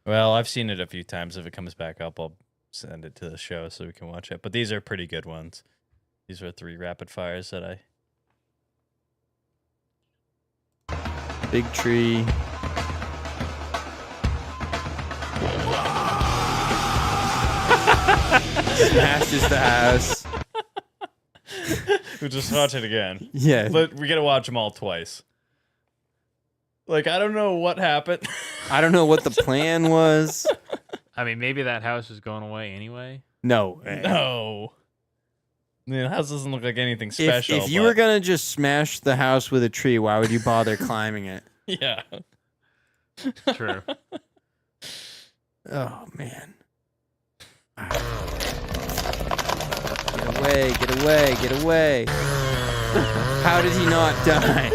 well, I've seen it a few times. If it comes back up, I'll send it to the show so we can watch it. But these are pretty good ones. These are 3 rapid fires that I. Big tree. Smashes the house. We'll just watch it again. Yeah. But we gotta watch them all twice. Like, I don't know what happened. I don't know what the plan was. I mean, maybe that house is going away anyway. No. No. I mean, the house doesn't look like anything special. If you were gonna just smash the house with a tree, why would you bother climbing it? Yeah. True. Oh, man. Get away. How did he not die?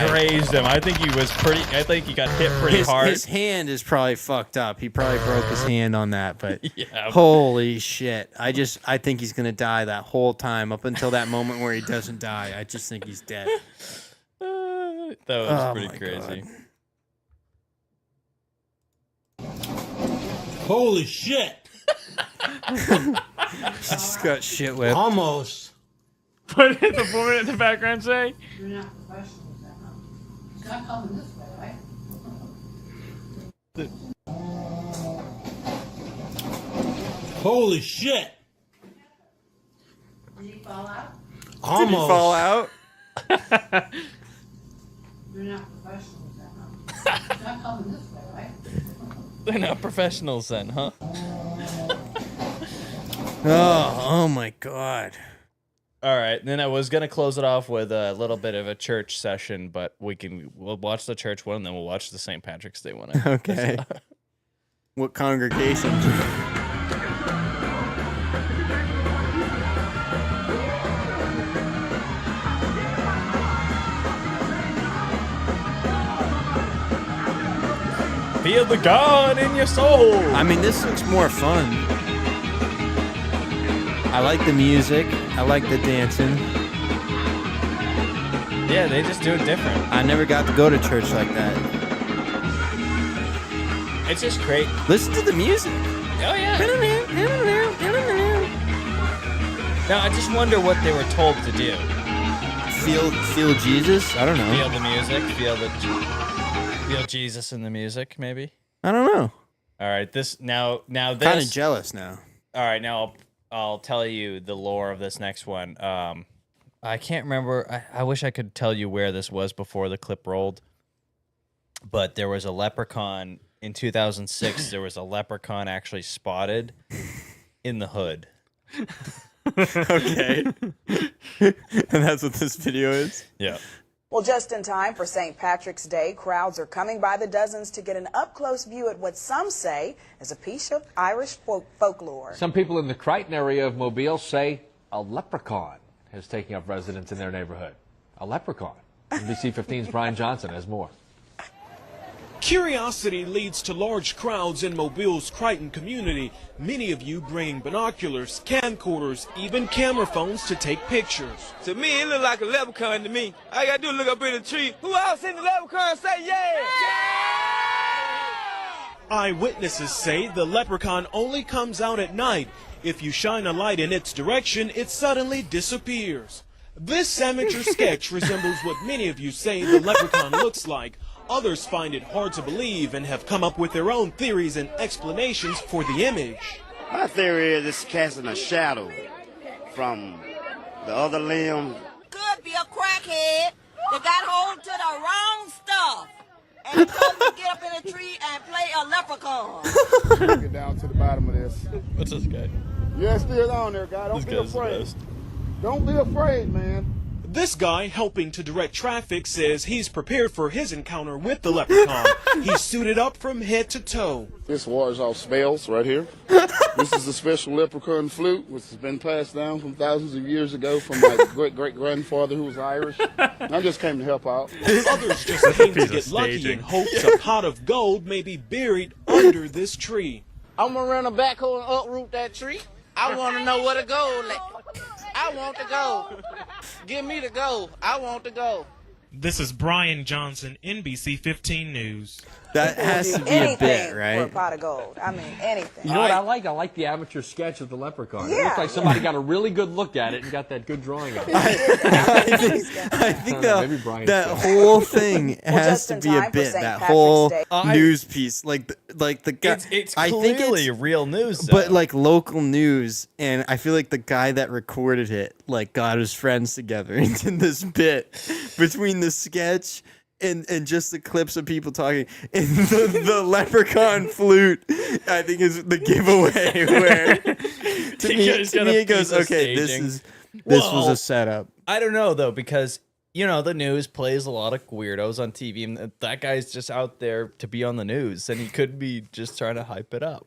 It grazed him. I think he got hit pretty hard. His hand is probably fucked up. He probably broke his hand on that, but yeah. Holy shit. I think he's going to die that whole time up until that moment where he doesn't die. I just think he's dead. That was pretty crazy. God. Holy shit. He just got shit whipped. Almost. What did the woman in the background say? You're not professional, is that not? It's not coming this way, right? Holy shit. Did he fall out? Almost. Did he fall out? You're not professional, is that not? It's not coming this way, right? They're not professionals then, huh? Oh my God. All right, then I was gonna close it off with a little bit of a church session, but we'll watch the church one, and then we'll watch the St. Patrick's Day one. Okay. What congregation? Feel the God in your soul. I mean, this looks more fun. I like the music. I like the dancing. Yeah, they just do it different. I never got to go to church like that. It's just great. Listen to the music. Oh, yeah. Now, I just wonder what they were told to do. Feel Jesus? I don't know. Feel the music. Feel Jesus in the music, maybe. I don't know. All right, this now this. Kind of jealous now. All right, now I'll tell you the lore of this next one. I can't remember. I wish I could tell you where this was before the clip rolled. But there was a leprechaun in 2006. There was a leprechaun actually spotted in the hood. Okay. And that's what this video is? Yeah. Well, just in time for St. Patrick's Day, crowds are coming by the dozens to get an up-close view at what some say is a piece of Irish folklore. Some people in the Crichton area of Mobile say a leprechaun is taking up residence in their neighborhood. A leprechaun. NBC 15's Brian Johnson has more. Curiosity leads to large crowds in Mobile's Crichton community, many of you bringing binoculars, camcorders, even camera phones to take pictures. To me, it look like a leprechaun to me. All you gotta do is look up in the tree. Who else seen the leprechaun say yeah? Eyewitnesses say the leprechaun only comes out at night. If you shine a light in its direction, it suddenly disappears. This amateur sketch resembles what many of you say the leprechaun looks like. Others find it hard to believe and have come up with their own theories and explanations for the image. My theory is it's casting a shadow from the other limb. Could be a crackhead that got hold to the wrong stuff and he told him to get up in a tree and play a leprechaun. Get down to the bottom of this. What's this guy? Yeah, it's still on there, guy. Don't be afraid. Don't be afraid, man. This guy helping to direct traffic says he's prepared for his encounter with the leprechaun. He's suited up from head to toe. This wars off spells right here. This is a special leprechaun flute, which has been passed down from thousands of years ago from my great-great-grandfather who was Irish. I just came to help out. Others just came to get lucky in hopes a pot of gold may be buried under this tree. I'm gonna run a backhoe and uproot that tree. I wanna know where to go. I want to go. Give me the go. I want to go. This is Brian Johnson, NBC 15 News. That has to be a Anything bit, for a right? pot of gold. I mean, anything. You know what I like? I like the amateur sketch of the leprechaun. It Yeah. looks like somebody got a really good look at it and got that good drawing of it. I think Maybe Brian's that good. whole thing has just to in be a time for bit. St. That Patrick's whole Day. news piece, like the guy. It's I think clearly it's, real news, though. but like local news, and I feel like the guy that recorded it like got his friends together and did this bit between the sketch and just the clips of people talking. And the leprechaun flute, I think, is the giveaway. Where to me it goes, okay, this was a setup. I don't know though, because you know the news plays a lot of weirdos on TV, and that guy's just out there to be on the news, and he could be just trying to hype it up.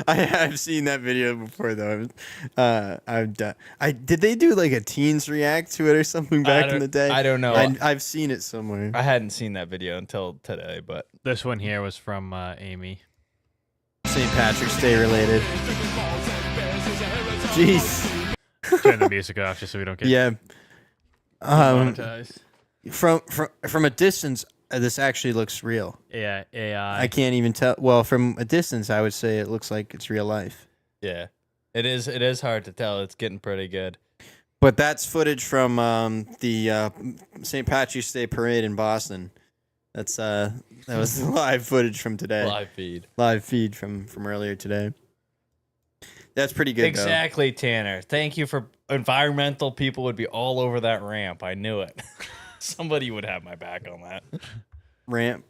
I've seen that video before though. Did they do like a teens react to it or something back in the day? I don't know. I've seen it somewhere. I hadn't seen that video until today, but This one here was from Amy. St. Patrick's Day related. Jeez. Turn the music off just so we don't get Yeah. monetized. From a distance, this actually looks real. Yeah, AI. I can't even tell. Well, from a distance, I would say it looks like it's real life. yeah, it is. It is hard to tell. It's getting pretty good. But that's footage from the St. Patrick's Day parade in Boston. That was live footage from today. Live feed from earlier today. That's pretty good. Exactly, Tanner. Thank you for environmental people would be all over that ramp. I knew it. Somebody would have my back on that. Ramp.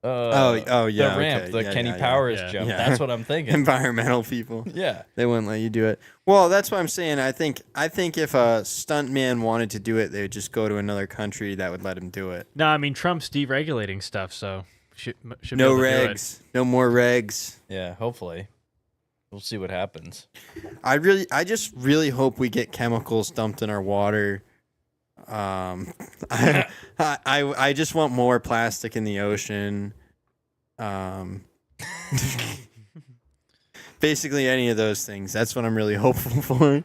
Oh yeah. The ramp, okay. the Yeah, Kenny yeah, Powers yeah. jump. Yeah. That's what I'm thinking. Environmental people. Yeah. They wouldn't let you do it. Well, that's what I'm saying. I think if a stuntman wanted to do it, they would just go to another country that would let him do it. No, I mean Trump's deregulating stuff, so should be No able to do it. regs. No more regs. Yeah, hopefully. We'll see what happens. I just really hope we get chemicals dumped in our water. I just want more plastic in the ocean. Basically, any of those things. That's what I'm really hopeful for.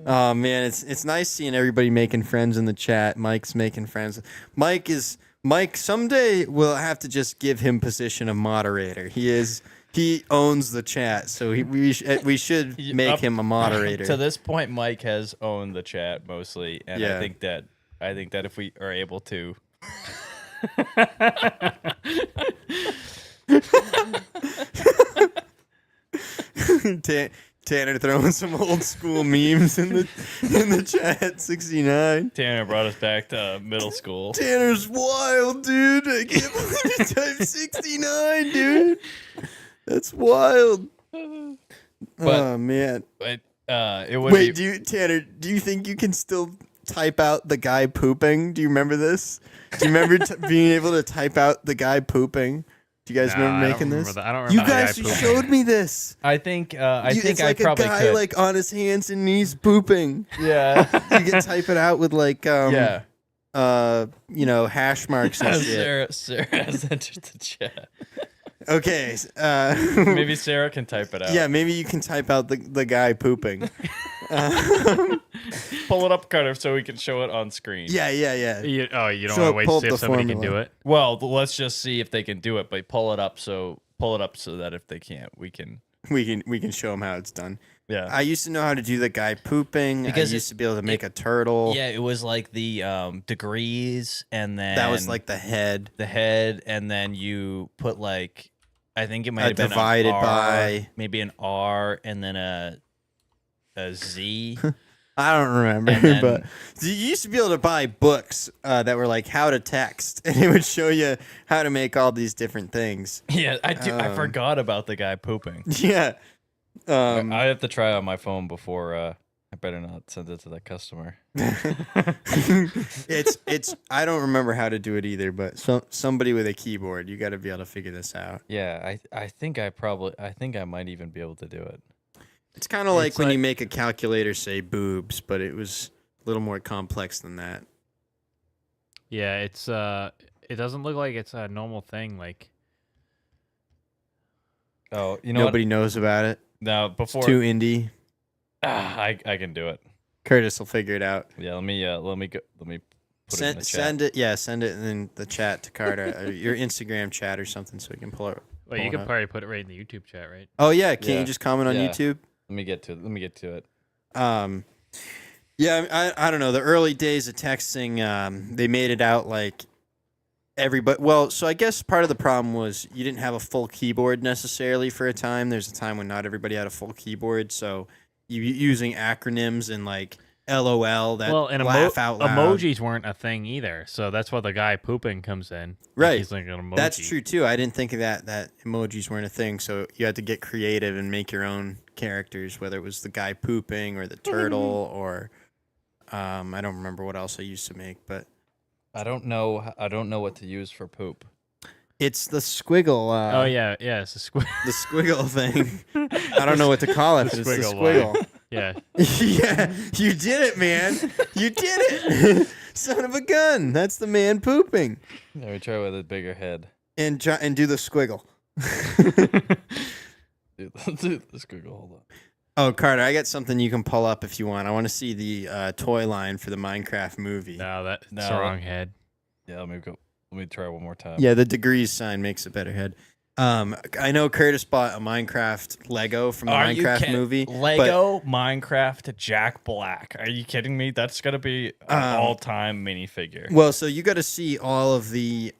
Oh man, it's nice seeing everybody making friends in the chat. Mike's making friends. Mike. Someday we'll have to just give him position of moderator. He owns the chat, so we should make him a moderator. To this point, Mike has owned the chat mostly, and Yeah. I think that if we are able to. Tanner throwing some old school memes in the chat. 69. Tanner brought us back to middle school. Tanner's wild, dude. I can't believe you typed 69, dude. That's wild. Oh man. But it would Wait, be. Tanner, do you think you can still type out the guy pooping? Do you remember this? Do you remember being able to type out the guy pooping? Do you guys remember making this? I don't remember You the guy guys pooping. showed me this. I think. It's like I probably a guy could. like on his hands and knees pooping. Yeah. You can type it out with like hash marks and shit. Sarah has entered the chat. Okay. Maybe Sarah can type it out. Yeah, maybe you can type out the guy pooping. Pull it up, Carter, so we can show it on screen. Yeah. You don't want So to wait pull to see up if the somebody can formula. do it. Well, let's just see if they can do it. But pull it up so that if they can't, we can. We can show them how it's done. Yeah. I used to know how to do the guy pooping. Because I used to be able to make a turtle. Yeah, it was like the degrees, and then That was like the head. the head, and then you put like, I think it might have been divided an R, by- maybe an R, and then a Z. I don't remember, And then- but you used to be able to buy books that were like how to text, and it would show you how to make all these different things. Yeah, I do. I forgot about the guy pooping. Yeah. I have to try on my phone before. I better not send it to that customer. It's I don't remember how to do it either, but somebody with a keyboard, you got to be able to figure this out. Yeah, I think I might even be able to do it. It's kind of like when you make a calculator say boobs, but it was a little more complex than that. Yeah, it's it doesn't look like it's a normal thing. Like, Oh, you know Nobody knows about it. Now It's before too indie. I can do it. Curtis will figure it out. Yeah, let me put it in the chat. Send it in the chat to Carter, your Instagram chat or something, so we can pull it. well, you could probably put it right in the YouTube chat, right? Oh yeah, can't Yeah. you just comment on Yeah. YouTube? Let me get to it. Yeah, I don't know. The early days of texting, they made it out like everybody. Well, so I guess part of the problem was you didn't have a full keyboard necessarily for a time. There's a time when not everybody had a full keyboard, so you using acronyms and like LOL that Well, and laugh out loud. emojis weren't a thing either, so that's why the guy pooping comes in. Right. He's like an emoji. That's true too. I didn't think of that emojis weren't a thing, so you had to get creative and make your own characters, whether it was the guy pooping or the turtle or I don't remember what else I used to make, but I don't know what to use for poop. it's the squiggle. Oh yeah, it's a squiggle. The squiggle thing. I don't know what to call it. But it's the squiggle squiggle. Yeah. Yeah, you did it, man. You did it. Son of a gun. That's the man pooping. Let me try with a bigger head. And do the squiggle. Let's do the squiggle. Hold on. Oh, Carter, I got something you can pull up if you want. I want to see the toy line for the Minecraft movie. No, that's the wrong head. Yeah, let me try one more time. Yeah, the degrees sign makes a better head. I know Curtis bought a Minecraft Lego from the Minecraft movie. Lego Minecraft Jack Black. Are you kidding me? That's gonna be an all-time minifigure. Well, so you got to see all of the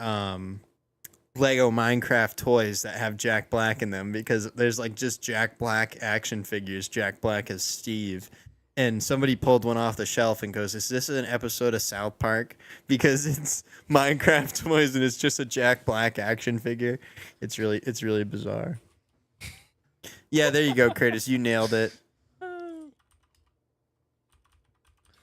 Lego Minecraft toys that have Jack Black in them, because there's like just Jack Black action figures. Jack Black as Steve. And somebody pulled one off the shelf and goes, "Is this an episode of South Park?" Because it's Minecraft toys and it's just a Jack Black action figure. It's really bizarre. Yeah, there you go, Curtis. You nailed it.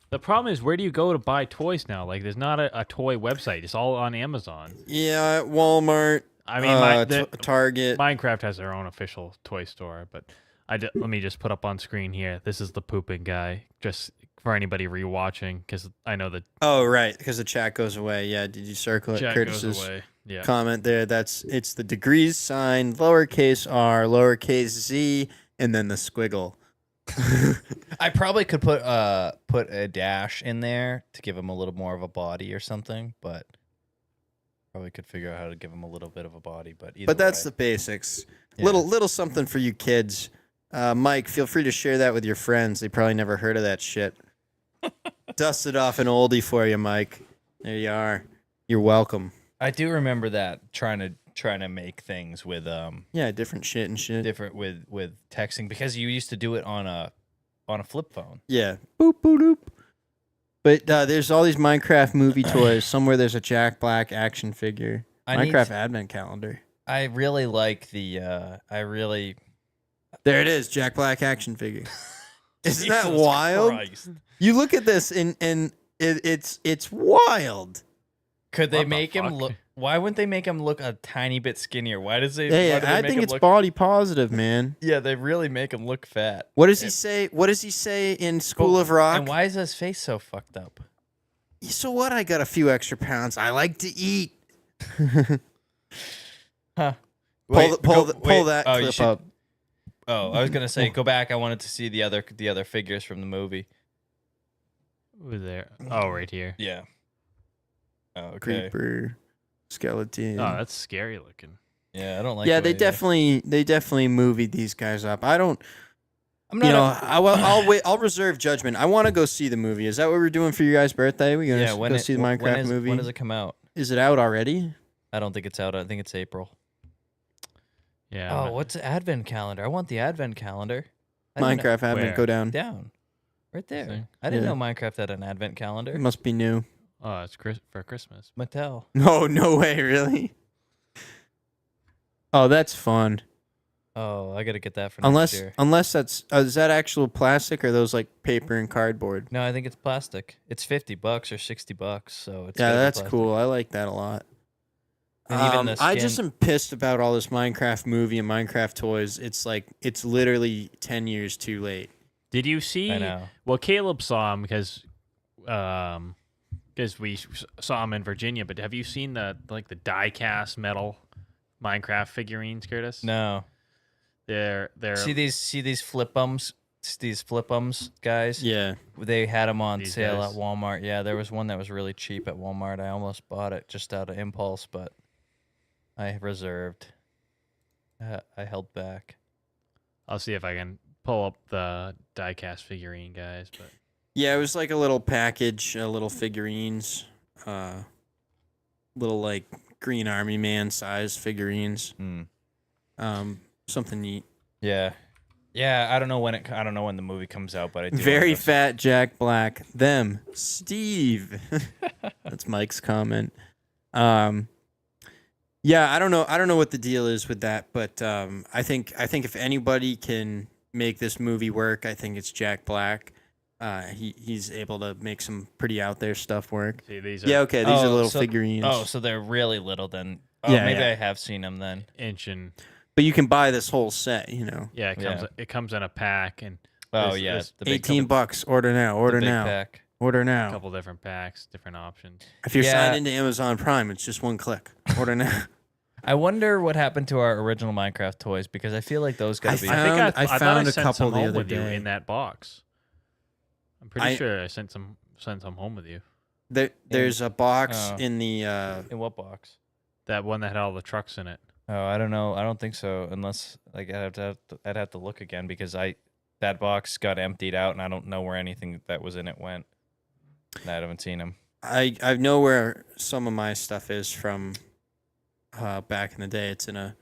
The problem is, where do you go to buy toys now? Like, there's not a toy website. It's all on Amazon. Yeah, Walmart. I mean, Target. Minecraft has their own official toy store, but Let me just put up on screen here. This is the pooping guy. Just for anybody rewatching, because I know that Oh, right, because the chat goes away. Yeah, did you circle it? chat Curtis's goes away. Yeah. comment there. It's the degrees sign, lowercase r, lowercase z, and then the squiggle. I probably could put a dash in there to give him a little more of a body or something, but probably could figure out how to give him a little bit of a body. But that's way. the basics. Yeah. Little something for you kids. Mike, feel free to share that with your friends. They probably never heard of that shit. Dusted off an oldie for you, Mike. There you are. You're welcome. I do remember that trying to make things with different shit and shit. different with texting, because you used to do it on a flip phone. Yeah. Boop boop boop. But there's all these Minecraft movie toys. Somewhere there's a Jack Black action figure. Minecraft advent calendar. I really like the There it is, Jack Black action figure. Isn't that Jesus wild? Christ. You look at this and it's wild. Could they What the make him fuck? look? Why wouldn't they make him look a tiny bit skinnier? Why does they? Hey, why do they I make think him it's look, body positive, man. Yeah, they really make him look fat. What does he say? What does he say in School of Rock? And why is his face so fucked up? So what? I got a few extra pounds. I like to eat. Huh? Pull that oh, you clip should- up. Oh, I was gonna say, go back. I wanted to see the other figures from the movie. Ooh, there. Oh, right here. Yeah. Oh, okay. Creeper, skeleton. Oh, that's scary looking. Yeah, I don't like. Yeah, the they way definitely movied these guys up. I don't. I'm You not. know, I'll wait. I'll reserve judgment. I want to go see the movie. Is that what we're doing for your guys' birthday? We gonna yeah, when go it- see the when Minecraft is- movie? When does it come out? Is it out already? I don't think it's out. I think it's April. Yeah. Oh, what's the advent calendar? I want the advent calendar. I didn't know- Minecraft Advent, Where? go down. down, right there. See? I didn't Yeah. know Minecraft had an advent It calendar. must be new. Oh, it's for Christmas. Mattel. No way, really. Oh, that's fun. Oh, I gotta get that for Unless next year. that's is that actual plastic or those like paper and cardboard? No, I think it's plastic. It's $50 or $60, so it's Yeah, gotta be that's plastic. cool. I like that a lot. And even the I skin- just am pissed about all this Minecraft movie and Minecraft toys. It's like it's literally 10 years too late. Did you see? I know. Well, Caleb saw him because we saw him in Virginia. But have you seen the die-cast metal Minecraft figurines, Curtis? No. They're See these flip-ums? These flip-ums, guys? Yeah. They had them on These sale guys. at Walmart. Yeah, there was one that was really cheap at Walmart. I almost bought it just out of impulse, but I reserved. I held back. I'll see if I can pull up the die-cast figurine, guys. But Yeah, it was like a little package, little figurines, little like Green Army Man size figurines. Something neat. Yeah. Yeah, I don't know when the movie comes out, but I do Very wanna go- fat Jack Black. Them. Steve. That's Mike's comment. Yeah, I don't know what the deal is with that, but I think if anybody can make this movie work, I think it's Jack Black. He's able to make some pretty out there stuff work. see, these Yeah, are okay, these are little so- figurines. Oh, so they're really little then. Oh, Yeah, maybe yeah. I have seen them then. inch and But you can buy this whole set, you know. yeah, it comes in a pack and Oh, there's- yeah. there's The big $18. Order now. Order big now. pack. Order a now. couple different packs, different options. If you're Yeah. signed into Amazon Prime, it's just one click. Order now. I wonder what happened to our original Minecraft toys, because I feel like those gotta be. I thought I found a sent couple some the home other with you day. in that box. I'm pretty sure I sent some home with you. There's a box Oh. in the In what box? That one that had all the trucks in it. Oh, I don't know. I don't think so. Unless like I'd have to look again, because that box got emptied out and I don't know where anything that was in it went. And I haven't seen them. I know where some of my stuff is from back in the day. It's in a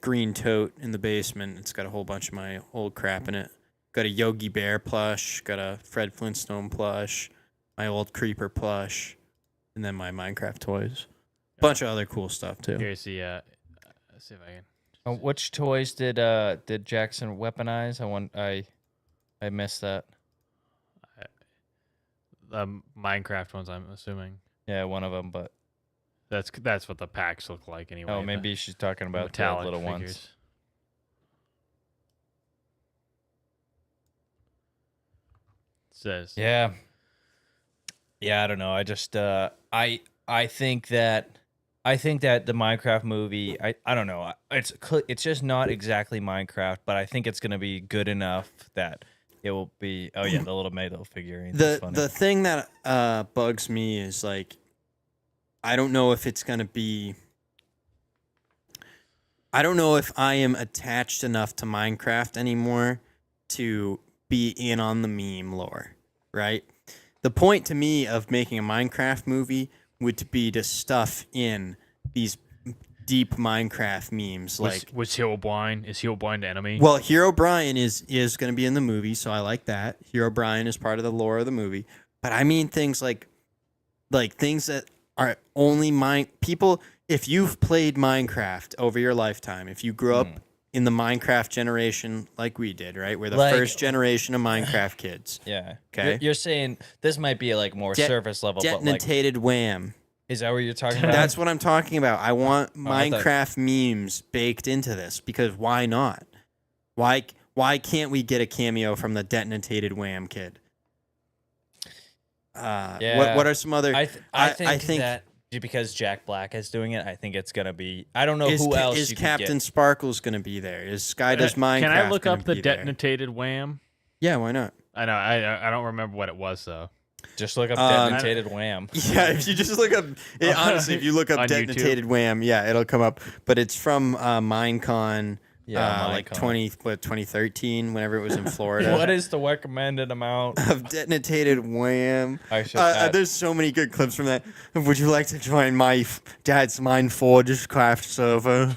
green tote in the basement. It's got a whole bunch of my old crap in it. Got a Yogi Bear plush, got a Fred Flintstone plush, my old Creeper plush, and then my Minecraft toys. Bunch of other cool stuff too. Here, see, let's see if I can. Which toys did Jackson weaponize? I missed that. The Minecraft ones, I'm assuming. Yeah, one of them, but That's what the packs look like anyway. oh, the maybe she's talking about the metallic little figures. ones. says. Yeah. Yeah, I don't know. I just I think that the Minecraft movie, I don't know. It's just not exactly Minecraft, but I think it's going to be good enough that it will be. Oh yeah, the little metal figurine. The thing that bugs me is like, I don't know if it's gonna be. I don't know if I am attached enough to Minecraft anymore to be in on the meme lore, right? The point to me of making a Minecraft movie would be to stuff in these deep Minecraft memes. Was Hero Blind? Is Hero Blind enemy? Well, Hero Brian is going to be in the movie, so I like that. Hero Brian is part of the lore of the movie. But I mean things like things that are only people. If you've played Minecraft over your lifetime, if you grew up in the Minecraft generation like we did, right? We're the first generation of Minecraft kids. Yeah. Okay. You're saying this might be like more surface level, Detonated Wham. Is that what you're talking about? That's what I'm talking about. I want Minecraft memes baked into this because why not? Why can't we get a cameo from the Detonated Wham kid? What are some other? I think that because Jack Black is doing it, I think it's gonna be. I don't know who else is you Captain could get. Sparkle's gonna be there. Is Sky Does Minecraft? Can I look up the be there? Detonated Wham? Yeah, why not? I know. I don't remember what it was though. Just look up Detonated Wham. Yeah, if you just look up, honestly, if you look up Detonated Wham, yeah, it'll come up. But it's from Minecon, like 2013, whenever it was in Florida. What is the recommended amount of Detonated Wham? There's There's so many good clips from that. Would you like to join my dad's Mineforge craft server?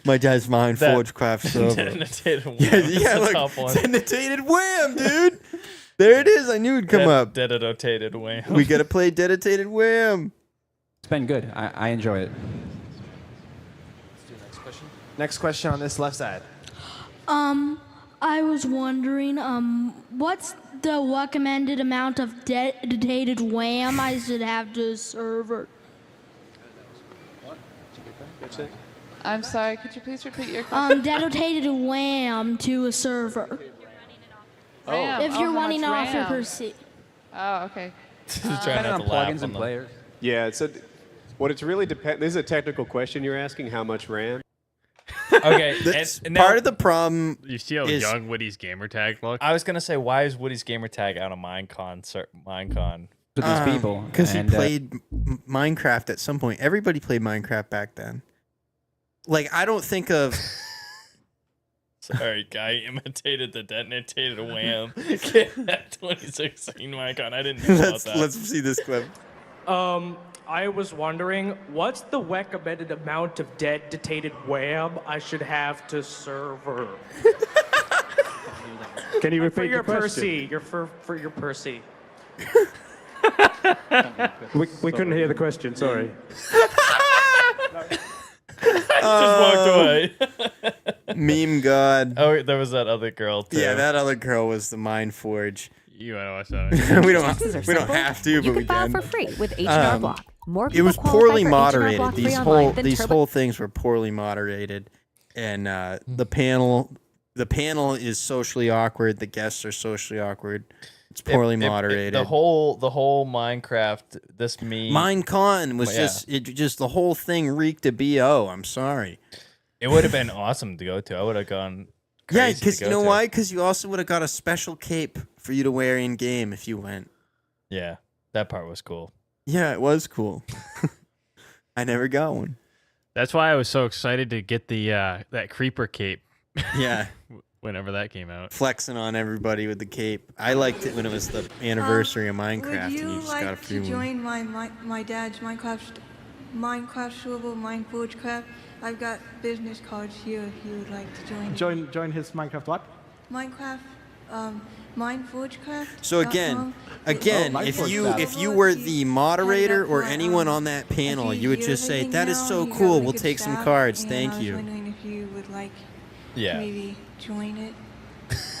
My dad's Mineforge craft server. Detonated Wham. Yeah, look, Detonated Wham, dude. There it is. I knew it'd come up. Detonated Wham. We gotta play Detonated Wham. It's been good. I enjoy it. Let's do next question. Next question on this left side. I was wondering, what's the recommended amount of detonated wham I should have to a server? I'm sorry, could you please repeat your question? Detonated wham to a server. RAM. If you're how running much off your RAM? PC. Oh, okay. Trying not to laugh on them. Yeah, it's what it's really depend. This is a technical question you're asking. How much RAM? Okay, and part of the problem. You see how young Woody's gamer tag look? I was gonna say, why is Woody's gamer tag out of Minecon? With these people, because he played Minecraft at some point. Everybody played Minecraft back then. Like, I don't think of. Sorry, guy imitated the Detonated Wham. That 2016 Minecon. I didn't know about that. Let's see this clip. I was wondering, what's the recommended amount of detonated wham I should have to server? Can you repeat for your the question? Percy? For your Percy. We couldn't hear the question. Sorry. Just walked away. Meme God. Oh, there was that other girl too. Yeah, that other girl was the Mineforge. You want to watch that? we don't have to, but we file can. for free with H&R Block. More It was people qualify poorly for H&R moderated. Block free These online than Turbo- whole things were poorly moderated, and the panel is socially awkward. The guests are socially awkward. It's poorly moderated. The whole Minecraft, this meme. Minecon was just the whole thing reeked of BO. I'm sorry. It would have been awesome to go to. I would have gone. Yeah, crazy because to you go know to. why? Because you also would have got a special cape for you to wear in game if you went. Yeah, that part was cool. Yeah, it was cool. I never got one. That's why I was so excited to get the that creeper cape. Yeah. Whenever that came out. Flexing on everybody with the cape. I liked it when it was the anniversary of Minecraft and you just got a free Would you one. like to join my dad's Minecraft server, Mineforge Craft? I've got business cards here if you would like to join. Join his Minecraft what? Minecraft, MineForgeCraft. So again, if you were the moderator or anyone on that panel, you would just say, "That is so cool. We'll take some cards. Thank I was you." wondering if you would like Yeah. maybe join it.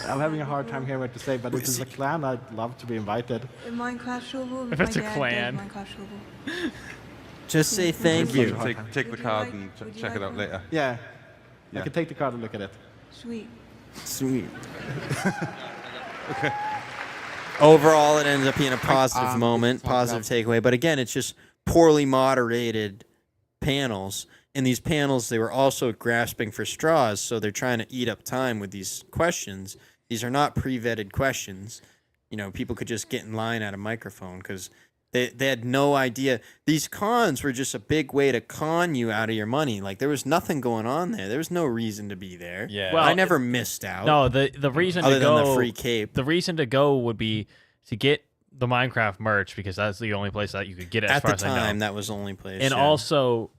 I'm having a hard time hearing what to say, but if it's a clan, I'd love to be invited. A Minecraft server. If it's a my dad clan. does Minecraft server. Just say thank you. Take the card and check it out later. Yeah. I can take the card and look at it. Sweet. Sweet. Overall, it ends up being a positive moment, talk positive takeaway. But again, it's just poorly moderated panels. In these panels, they were also grasping for straws, so they're trying to eat up time with these questions. These are not pre-vetted questions. You know, people could just get in line at a microphone because they had no idea. These cons were just a big way to con you out of your money. Like, there was nothing going on there. There was no reason to be there. Yeah. Well, I never missed out. No, the reason other to go than the free cape. The reason to go would be to get the Minecraft merch because that's the only place that you could get it. As At far the as I know. time, that was the only place. And yeah. also,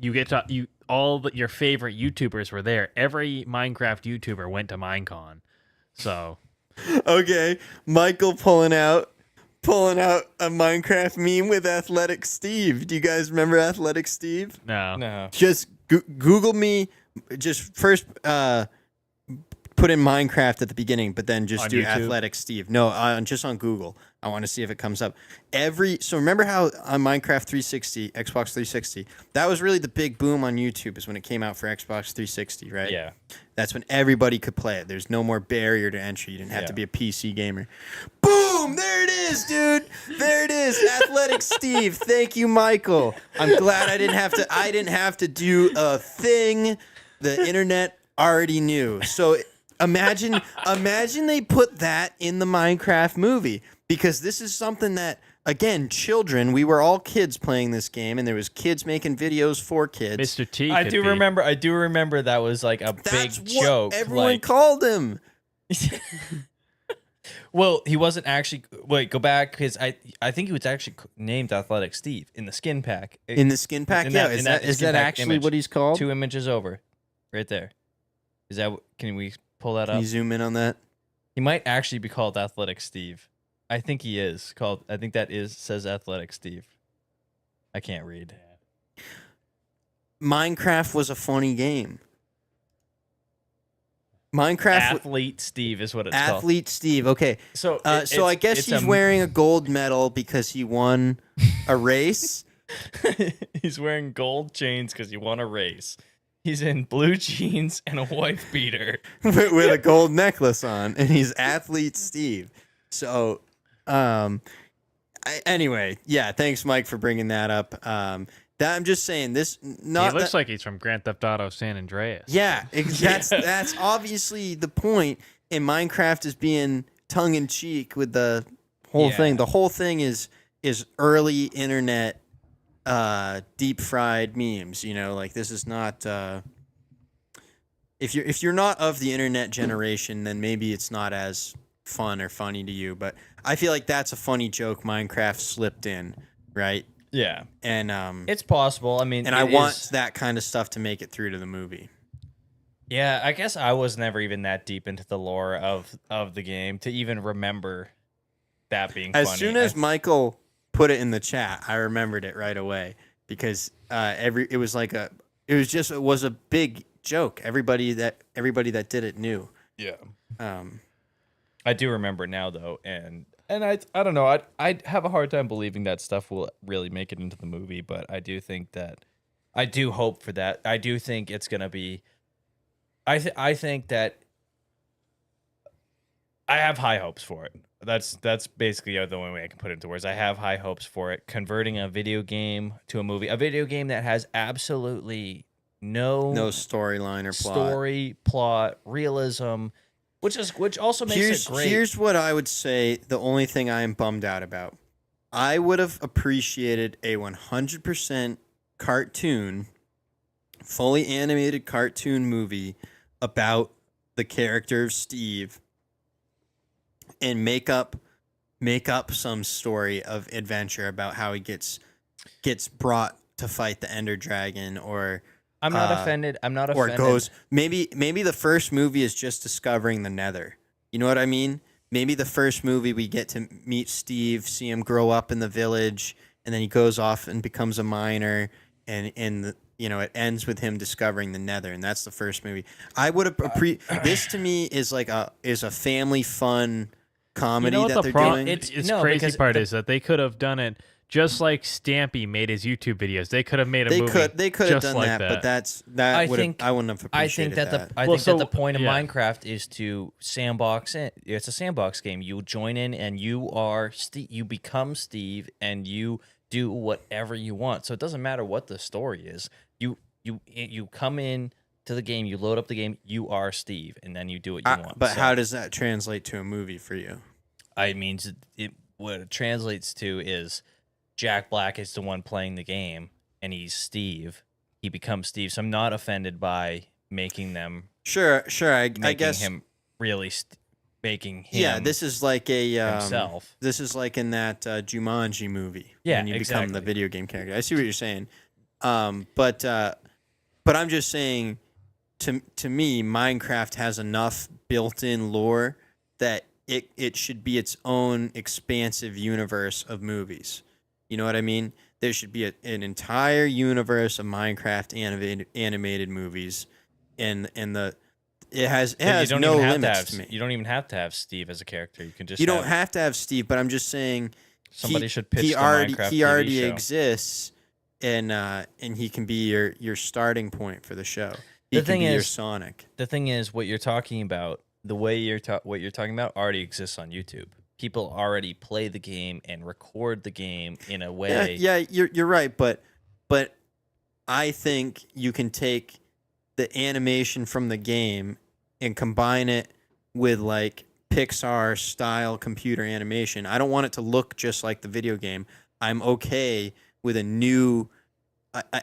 you get to your favorite YouTubers were there. Every Minecraft YouTuber went to Minecon, so Okay, Michael pulling out a Minecraft meme with Athletic Steve. Do you guys remember Athletic Steve? no. Just Google me. Just first put in Minecraft at the beginning, but then just On do YouTube? Athletic Steve. No, just on Google. I want to see if it comes up. So remember how on Minecraft 360, Xbox 360, that was really the big boom on YouTube is when it came out for Xbox 360, right? Yeah. That's when everybody could play it. There's no more barrier to entry. You didn't have to Yeah. be a PC gamer. Boom! There it is, dude. There it is. Athletic Steve. Thank you, Michael. I'm glad I didn't have to do a thing. The internet already knew. So imagine they put that in the Minecraft movie because this is something that, again, children, we were all kids playing this game and there was kids making videos for kids. Mr. T. I could do be. remember that was like a That's big what joke. everyone like, called him. well, he wasn't actually. Wait, go back because I think he was actually named Athletic Steve in the skin pack. In the skin pack? In Yeah, that- is in that skin pack actually image. what he's called? 2 images over, right there. Is that? Can we pull that Can up? you zoom in on that? He might actually be called Athletic Steve. I think he is called. I think that says Athletic Steve. I can't read. Minecraft was a funny game. Minecraft Athlete Steve is what it's called. Athlete Steve. Okay. So, so I guess he's wearing a gold medal because he won a race. He's wearing gold chains because he won a race. He's in blue jeans and a white beater with a gold necklace on, and he's Athlete Steve. So, anyway, yeah. Thanks, Mike, for bringing that up. That I'm just saying this. Not He looks that, like he's from Grand Theft Auto San Andreas. Yeah, that's obviously the point. And Minecraft is being tongue in cheek with the whole thing. The whole thing is early internet deep fried memes. You know, like this is not. If you're not of the internet generation, then maybe it's not as fun or funny to you. But I feel like that's a funny joke Minecraft slipped in, right? Yeah, and it's possible. I mean, and I want that kind of stuff to make it through to the movie. Yeah, I guess I was never even that deep into the lore of the game to even remember that being As funny. soon as Michael put it in the chat, I remembered it right away because it was a big joke. Everybody that did it knew. Yeah. I do remember now though, and I don't know. I have a hard time believing that stuff will really make it into the movie, but I do think that I do hope for that. I do think it's gonna be. I think that I have high hopes for it. That's basically the only way I can put it into words. I have high hopes for it. Converting a video game to a movie, a video game that has absolutely no storyline or plot, realism. Which also makes it great. Here's what I would say. The only thing I am bummed out about. I would have appreciated a 100% cartoon, fully animated cartoon movie about the character of Steve, and make up some story of adventure about how he gets brought to fight the Ender Dragon or. I'm not offended. I'm not or offended. goes maybe the first movie is just discovering the Nether. You know what I mean? Maybe the first movie we get to meet Steve, see him grow up in the village, and then he goes off and becomes a miner, and it ends with him discovering the Nether, and that's the first movie. I would have this to me is a family fun comedy that they're doing. It's crazy part is that they could have done it just like Stampy made his YouTube videos. They could have made a They movie. could have just done like that, but I wouldn't have I appreciated think that. I think that the point of Minecraft is to sandbox in. It's a sandbox game. You join in and you are you become Steve and you do whatever you want. So it doesn't matter what the story is. You come in to the game, you load up the game, you are Steve, and then you do what you want. But how does that translate to a movie for you? I mean, what it translates to is Jack Black is the one playing the game, and he's Steve. He becomes Steve. So I'm not offended by making them. Sure. I guess him really making him. Yeah, this is like a himself. This is like in that Jumanji movie. Yeah, when you become the exactly. video game character. I see what you're saying. But I'm just saying, to me, Minecraft has enough built-in lore that it should be its own expansive universe of movies. You know what I mean? There should be an entire universe of Minecraft animated movies, and it has no limits to me. You don't even have to have Steve as a character. You can just. You don't have to have Steve, but I'm just saying somebody should pitch the Minecraft Minecraft he already TV show. exists, and he can be your starting point for the show. He The can thing be your is, Sonic. The thing is, what you're talking about, the way what you're talking about, already exists on YouTube. People already play the game and record the game in a way. Yeah, you're right, but I think you can take the animation from the game and combine it with like Pixar style computer animation. I don't want it to look just like the video game. I'm okay with a new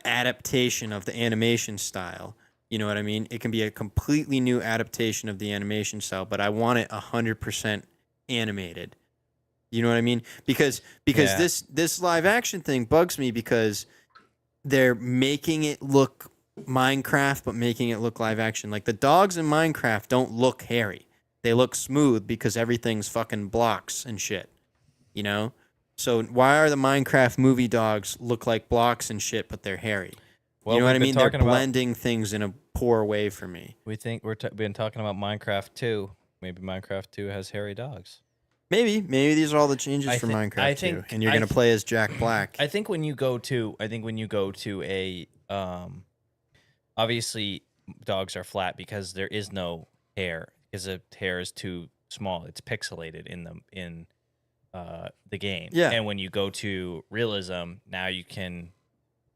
adaptation of the animation style. You know what I mean? It can be a completely new adaptation of the animation style, but I want it 100% animated. You know what I mean? Because Yeah. this live action thing bugs me because they're making it look Minecraft, but making it look live action. Like the dogs in Minecraft don't look hairy. They look smooth because everything's fucking blocks and shit. You know? So why are the Minecraft movie dogs look like blocks and shit, but they're hairy? Well, you know what I we've been mean? They're talking about- blending things in a poor way for me. We think been talking about Minecraft 2. Maybe Minecraft 2 has hairy dogs. Maybe these are all the changes I for thi- Minecraft I 2, think- and you're I gonna th- play as Jack Black. I think when you go to a obviously dogs are flat because there is no hair because the hair is too small. It's pixelated in the game. Yeah. And when you go to realism, now you can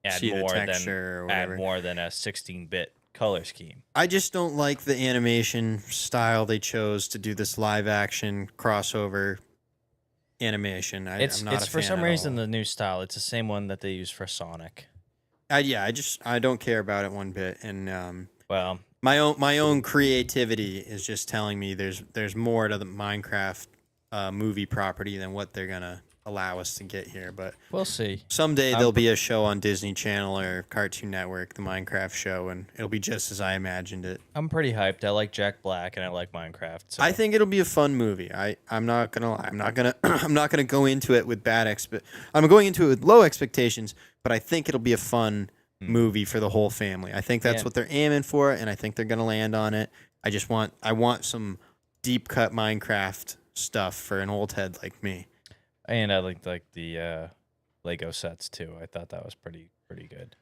add See the more texture or whatever. than a 16-bit color scheme. I just don't like the animation style they chose to do this live action crossover animation. I'm not a For fan some at reason all. the new style. It's the same one that they use for Sonic. I don't care about it one bit. And Well, my own creativity is just telling me there's more to the Minecraft movie property than what they're gonna allow us to get here. But we'll see. Someday there'll be a show on Disney Channel or Cartoon Network, the Minecraft show, and it'll be just as I imagined it. I'm pretty hyped. I like Jack Black and I like Minecraft. So. I think it'll be a fun movie. I'm not gonna lie. I'm not gonna go into it with I'm going into it with low expectations, but I think it'll be a fun movie for the whole family. I think that's Yeah. what they're aiming for, and I think they're gonna land on it. I want some deep cut Minecraft stuff for an old head like me. And I liked the Lego sets too. I thought that was pretty good.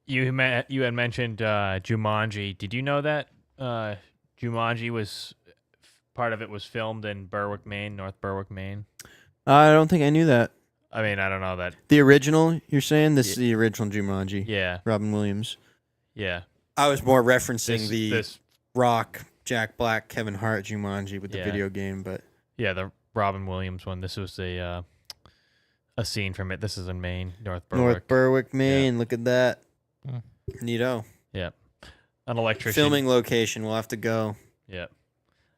You had mentioned Jumanji. Did you know that Jumanji was part of it was filmed in Berwick, Maine, North Berwick, Maine? I don't think I knew that. I mean, I don't know that. The original, you're saying? This is the original Jumanji. Yeah. Robin Williams. Yeah. I was more referencing This Rock, Jack Black, Kevin Hart Jumanji with the Yeah. video game, but Yeah, the Robin Williams one. This was a scene from it. This is in Maine, North Berwick. North Berwick, Maine. Look at that. Neato. Yeah. An electrician. Filming location. We'll have to go. Yeah.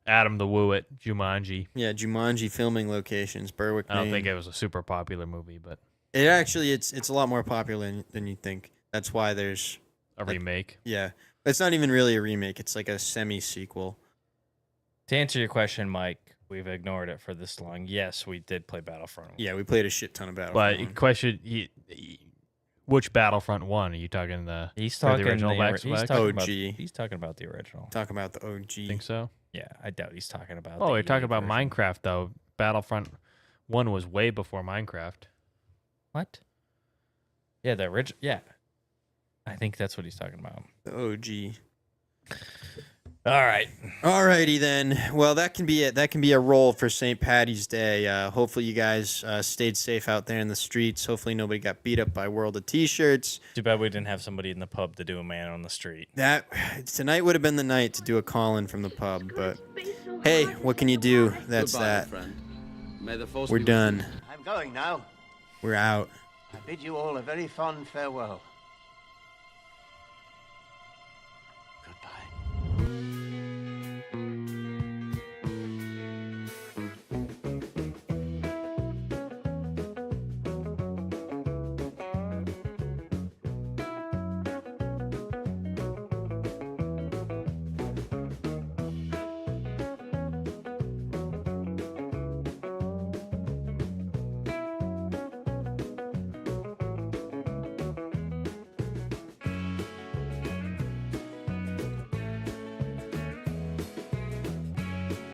Adam the Woo at Jumanji. Yeah, Jumanji filming locations, Berwick, I don't Maine. think it was a super popular movie, but It actually, it's a lot more popular than you think. That's why there's a remake. Yeah, it's not even really a remake. It's like a semi-sequel. To answer your question, Mike, we've ignored it for this long. Yes, we did play Battlefront. Yeah, we played a shit ton of Battlefront. But question, which Battlefront one? Are you talking He's or talking the original he's talking about, OG. he's talking about the original. Talking about the OG. Think so? Yeah, I doubt he's talking about. Oh, the we're talking EA about version. Minecraft though. Battlefront 1 was way before Minecraft. What? Yeah, the original. Yeah, I think that's what he's talking about. The OG. All right. Alrighty then. Well, that can be it. That can be a roll for St. Patty's Day. Hopefully you guys stayed safe out there in the streets. Hopefully nobody got beat up by World of T-shirts. Too bad we didn't have somebody in the pub to do a man on the street. That tonight would have been the night to do a call-in from the pub, but hey, what can you do? That's Goodbye, that. friend. May the force We're be with done. you. I'm going now. We're out. I bid you all a very fond farewell.